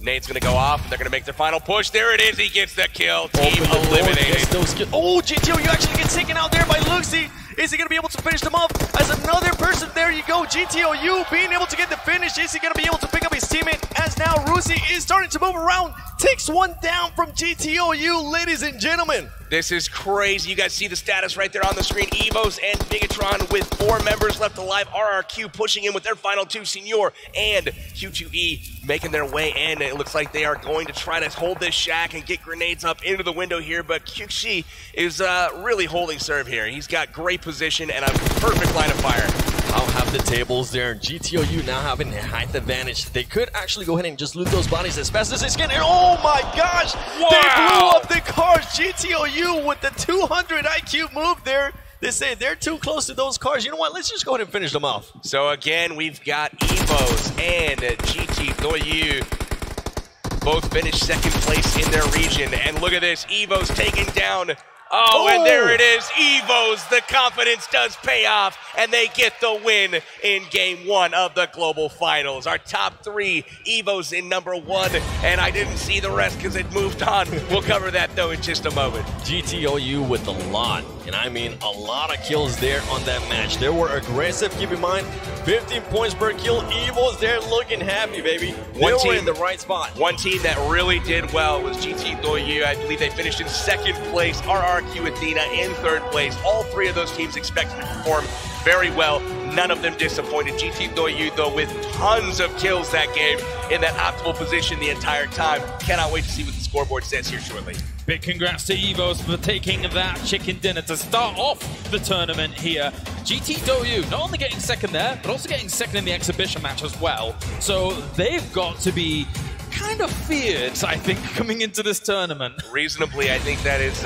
Nade's gonna go off, and they're gonna make their final push. There it is, he gets the kill. Team eliminated. Oh, GTOU actually gets taken out there by Luxy. Is he gonna be able to finish them off? As another person, there you go, GTOU being able to get the finish. Is he gonna be able to pick up his teammate? As now Rusi is starting to move around, takes one down from GTOU, ladies and gentlemen. This is crazy. You guys see the status right there on the screen. Evos and Bigatron with 4 members left alive. RRQ pushing in with their final 2, Senior and Q2E making their way in. It looks like they are going to try to hold this shack and get grenades up into the window here, but QXi is really holding serve here. He's got great position and a perfect line of fire. I'll have the tables there. GTOU now having a height advantage. They could actually go ahead and just loot those bodies as fast as they can. And oh my gosh! Wow. They blew up the cars. GTOU with the 200 IQ move there. They say they're too close to those cars. You know what? Let's just go ahead and finish them off. So again, we've got Evos and GTOU both finished second place in their region. And look at this, Evos taking down. Oh, and there it is, Evos. The confidence does pay off, and they get the win in Game 1 of the Global Finals. Our top 3, Evos in number 1, and I didn't see the rest because it moved on. We'll cover that, though, in just a moment. GTOU with a lot, and I mean a lot of kills there on that match. They were aggressive, keep in mind, 15 points per kill. Evos, they're looking happy, baby. They were in the right spot. One team that really did well was GTOU. I believe they finished in second place. RRQ Athena in third place. All 3 of those teams expected to perform very well. None of them disappointed. GTOU, though, with tons of kills that game in that optimal position the entire time. Cannot wait to see what the scoreboard says here shortly. Big congrats to Evos for taking that chicken dinner to start off the tournament here. GTOU not only getting second there, but also getting second in the exhibition match as well. So they've got to be kind of feared, I think, coming into this tournament. Reasonably, I think that is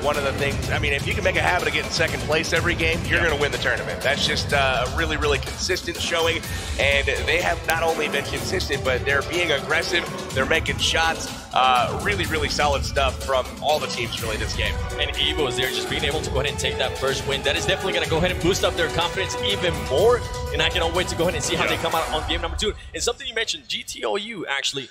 one of the things. I mean, if you can make a habit of getting second place every game, you're going to win the tournament. That's just a really, really consistent showing, and they have not only been consistent, but they're being aggressive, they're making shots. Really, really solid stuff from all the teams really this game. And Evo is there just being able to go ahead and take that first win. That is definitely going to go ahead and boost up their confidence even more, and I cannot wait to go ahead and see how they come out on game number 2. And something you mentioned, GTOU actually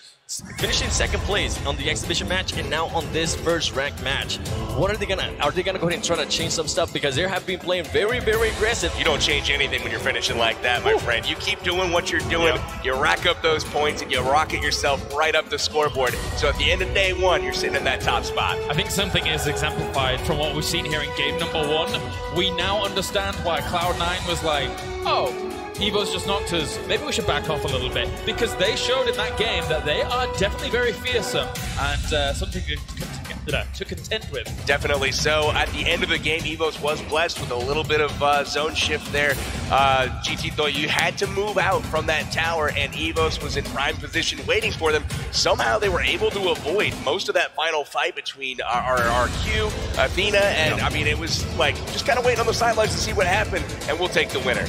finishing second place on the exhibition match and now on this first ranked match. What are they gonna go ahead and try to change some stuff, because they have been playing very, very aggressive. You don't change anything when you're finishing like that, my friend. You keep doing what you're doing, you rack up those points, and you rocket yourself right up the scoreboard. So at the end of day 1, you're sitting in that top spot. I think something is exemplified from what we've seen here in game number 1. We now understand why Cloud9 was like, oh, Evo's just knocked us. Maybe we should back off a little bit, because they showed in that game that they are definitely very fearsome and something to contend with. Definitely so. At the end of the game, Evos was blessed with a little bit of zone shift there. GTOU had to move out from that tower, and Evos was in prime position waiting for them. Somehow they were able to avoid most of that final fight between RRQ, Athena, and I mean, it was like just kind of waiting on the sidelines to see what happened, and we'll take the winner.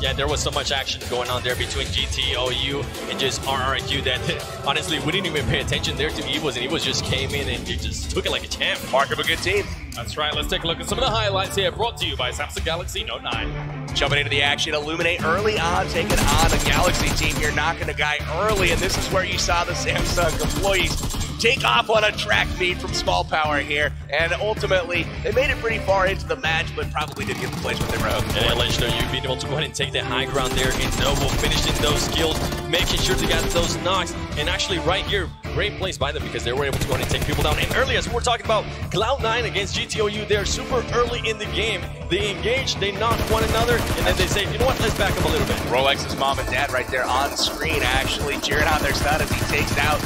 Yeah, there was so much action going on there between GTOU and just RRQ that honestly we didn't even pay attention there to Evos, and Evos just came in and he just took it like a champ. Mark of a good team. That's right, let's take a look at some of the highlights here, brought to you by Samsung Galaxy Note 9. Jumping into the action, Illuminate early on, taking on the Galaxy team here, knocking a guy early, and this is where you saw the Samsung employees take off on a track meet from Small Power here, and ultimately they made it pretty far into the match, but probably didn't get the placement they were hoping for. And LHW being able to go ahead and take the high ground there, and Noble finishing those kills, making sure to get those knocks, and actually right here, great place by them because they were able to go ahead and take people down. And early, as we were talking about, Cloud9 against GTOU, they're super early in the game. They engage, they knock one another, and then they say, you know what, let's back up a little bit. Rolex's mom and dad right there on screen actually cheering on their son as he takes out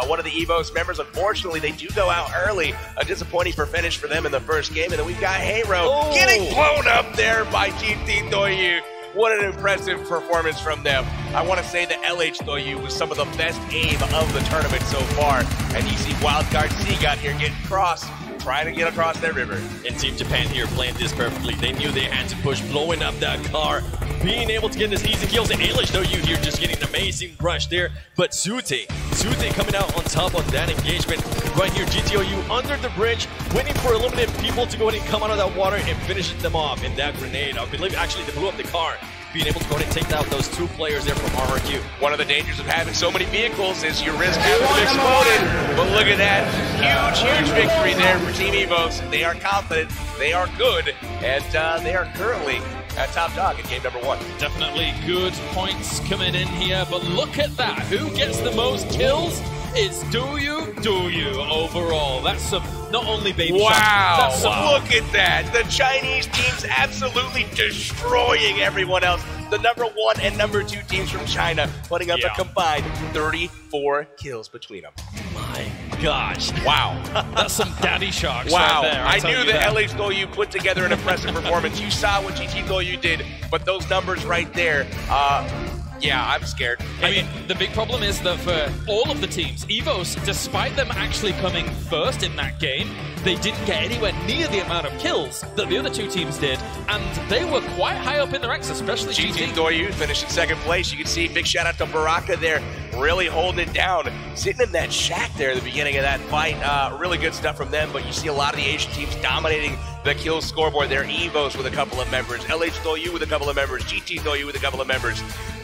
one of the Evos members. Unfortunately, they do go out early. A disappointing finish for them in the first game. And then we've got Hero getting blown up there by GTOU. What an impressive performance from them. I want to say that LHW was some of the best aim of the tournament so far. And you see Wildcard C got here getting crossed, trying to get across that river. And Team Japan here playing this perfectly. They knew they had to push, blowing up that car, being able to get this easy kills. And LHW here just getting an amazing rush there. But Sute coming out on top of that engagement. Right here, GTOU under the bridge, waiting for eliminated people to go ahead and come out of that water and finish them off. And that grenade, I believe actually they blew up the car. being able to go ahead and take out those 2 players there from RRQ. One of the dangers of having so many vehicles is you risk having them exploded. But look at that. Huge victory there for Team EVOS. They are confident, they are good, and they are currently at top dog in game number 1. Definitely good points coming in here, but look at that. Who gets the most kills? It's Do You overall. That's some, not only baby wow, that's some, look at that. The Chinese team's absolutely destroying everyone else. The number 1 and number 2 teams from China putting up a combined 34 kills between them. My gosh. Wow. That's some daddy sharks wow. right there. I knew that LH Doyu put together an impressive performance. You saw what GT Doyu did, but those numbers right there, yeah, I'm scared. I mean, the big problem is that for all of the teams, EVOS, despite them actually coming first in that game, they didn't get anywhere near the amount of kills that the other 2 teams did, and they were quite high up in the ranks, especially GT Doyu finished in 2nd place. You can see big shout out to Baraka there, really holding it down, sitting in that shack there at the beginning of that fight. Really good stuff from them, but you see a lot of the Asian teams dominating the kill scoreboard there. EVOS with a couple of members, LH Doyu with a couple of members, GT Doyu with a couple of members.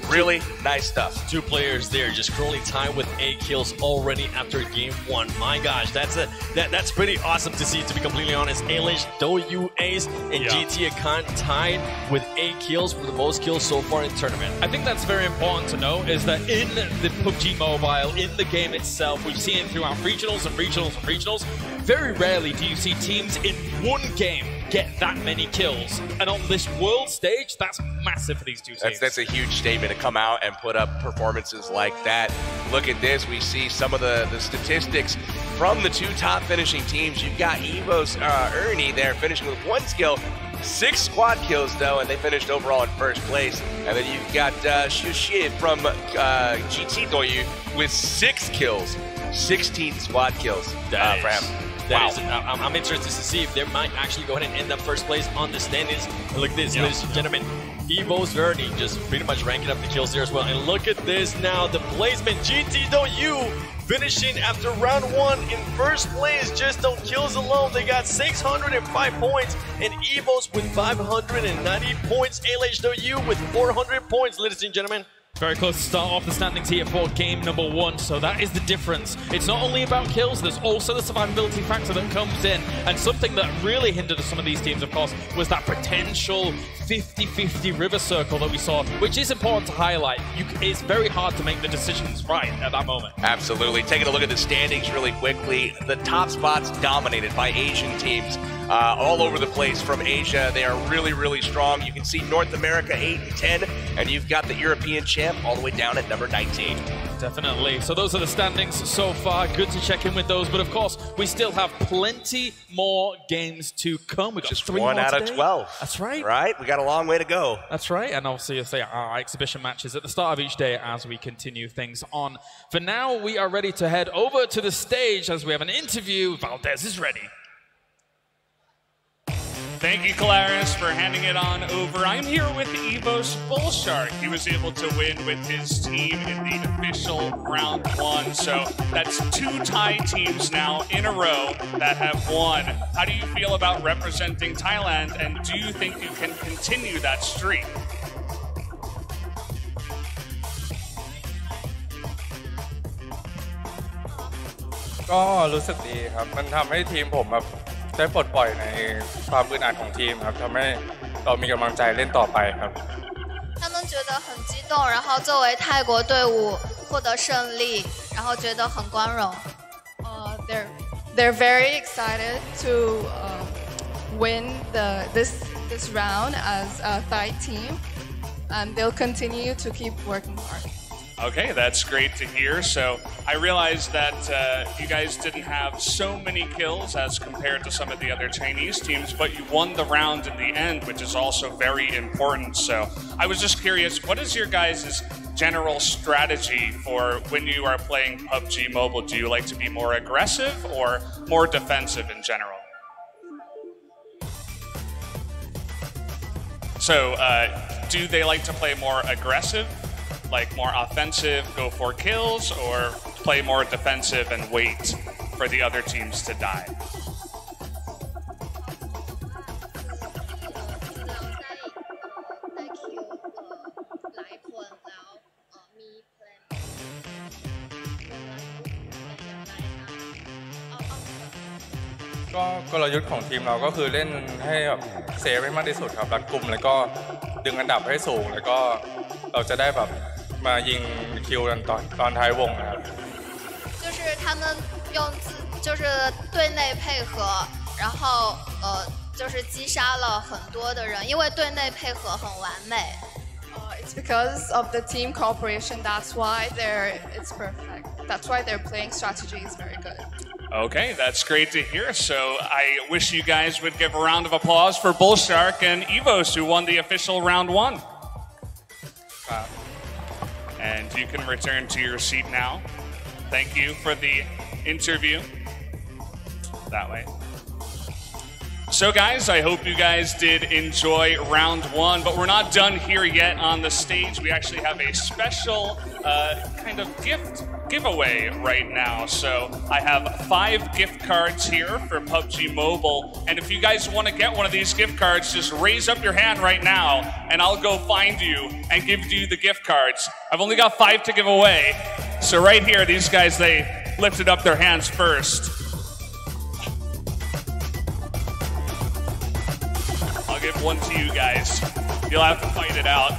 Really nice stuff. 2 players there just currently tied with 8 kills already after game 1. My gosh, that's pretty awesome to see, to be completely honest. LH Doyu Ace and GT Akan tied with 8 kills for the most kills so far in the tournament. I think that's very important to know, is that in the PUBG Mobile, in the game itself, we've seen it throughout regionals and regionals and regionals. Very rarely do you see teams in one game get that many kills. And on this world stage, that's massive for these 2 teams. That's a huge statement to come out and put up performances like that. Look at this. We see some of the statistics from the 2 top finishing teams. You've got EVOS Ernie there finishing with 1 skill, 6 squad kills though, and they finished overall in 1st place. And then you've got Shushi from GT Doyu with 6 kills, 16 squad kills for him. I'm interested to see if they might actually go ahead and end up 1st place on the standings. And look at this, ladies and gentlemen. EVOS Verdi just pretty much ranking up the kills there as well. And look at this now, the placement. GT Doyu finishing after round 1 in 1st place just on kills alone. They got 605 points, and EVOS with 590 points. LH Doyu with 400 points, ladies and gentlemen. Very close to start off the standings here for game number 1, so that is the difference. It's not only about kills, there's also the survivability factor that comes in, and something that really hindered some of these teams, of course, was that potential 50-50 river circle that we saw, which is important to highlight. It's very hard to make the decisions right at that moment. Absolutely. Taking a look at the standings really quickly, the top spots dominated by Asian teams. All over the place from Asia. They are really, really strong. You can see North America 8 and 10, and you've got the European champ all the way down at number 19. Definitely. So those are the standings so far. Good to check in with those. But of course, we still have plenty more games to come. We've got just 3 1 more out today. of 12. That's right. Right? We got a long way to go. That's right. And obviously, you'll say our exhibition matches at the start of each day as we continue things on. For now, we are ready to head over to the stage as we have an interview. Valdez is ready. Thank you, Claris, for handing it on over. I'm here with EVOS Bullshark. He was able to win with his team in the official round 1. So that's 2 Thai teams now in a row that have won. How do you feel about representing Thailand, and do you think you can continue that streak?ก็รู้สึกดีครับมันทำให้ทีมผมแบบได้ปลดปล่อยในความอึดอัดของทีมครับทำให้เรามีกำลังใจเล่นต่อไปครับ他们觉得很激动，然后作为泰国队伍获得胜利，然后觉得很光荣。They're very excited to win this round as a Thai team, and they'll continue to keep working hard. Okay, that's great to hear. So I realized that you guys didn't have so many kills as compared to some of the other Chinese teams, but you won the round in the end, which is also very important. So I was just curious, what is your guys' general strategy for when you are playing PUBG Mobile? Do you like to be more aggressive or more defensive in general? So do they like to play more aggressive, like more offensive, go for kills, or play more defensive and wait for the other teams to die? ก็กลยุทธ์ของทีมเราก็คือเล่นให้แบบเซฟให้มากที่สุดครับรัดกุมแล้วก็ดึงอันดับให้สูงแล้วก็เราจะได้แบบมายิงคิวกันตอนท้ายวงนะครับ就是他们就是队内配合，然后就是击杀了很多的人，因为队内配合很完美。It's because of the team cooperation. That's why it's perfect. That's why their playing strategy is very good. Okay, that's great to hear. So I wish you guys would give a round of applause for Bullshark and Evos, who won the official round 1. And you can return to your seat now. Thank you for the interview. That way. So guys, I hope you guys did enjoy round 1, but we're not done here yet on the stage. We actually have a special kind of giveaway right now. So I have 5 gift cards here for PUBG Mobile. And if you guys want to get one of these gift cards, just raise up your hand right now and I'll go find you and give you the gift cards. I've only got 5 to give away. So right here, these guys, they lifted up their hands first. I'll give one to you guys. You'll have to fight it out.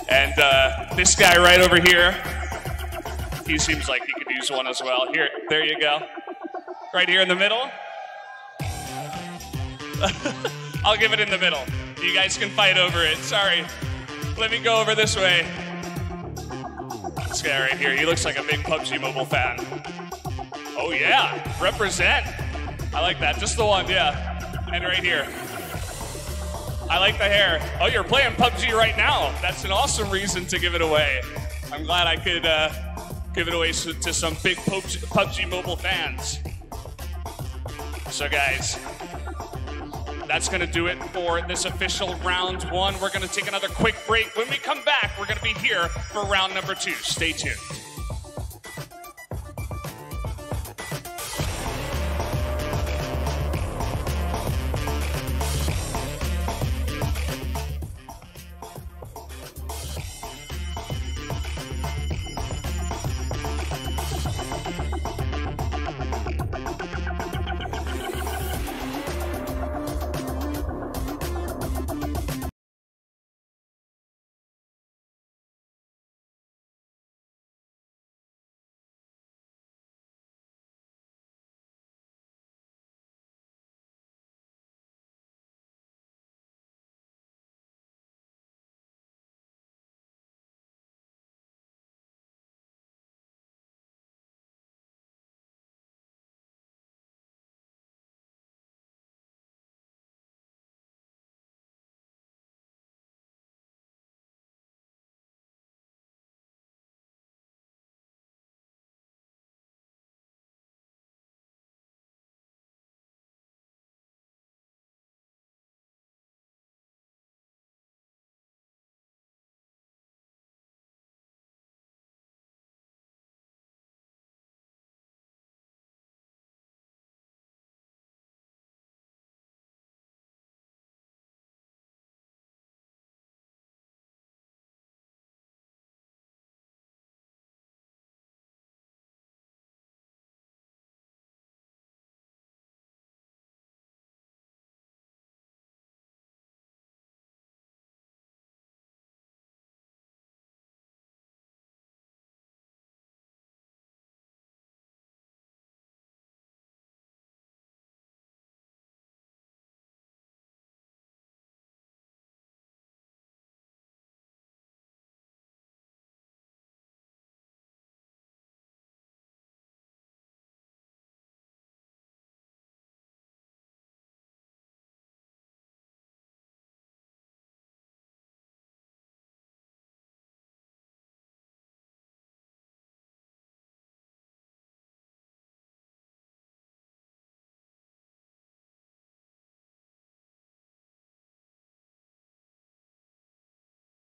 And this guy right over here, he seems like he could use one as well. Here, there you go. Right here in the middle. I'll give it in the middle. You guys can fight over it. Sorry. Let me go over this way. This guy right here, he looks like a big PUBG Mobile fan. Oh yeah, represent. I like that, just the one, yeah. And right here. I like the hair. Oh, you're playing PUBG right now. That's an awesome reason to give it away. I'm glad I could give it away to some big PUBG Mobile fans. So guys, that's going to do it for this official round 1. We're going to take another quick break. When we come back, we're going to be here for round number 2. Stay tuned.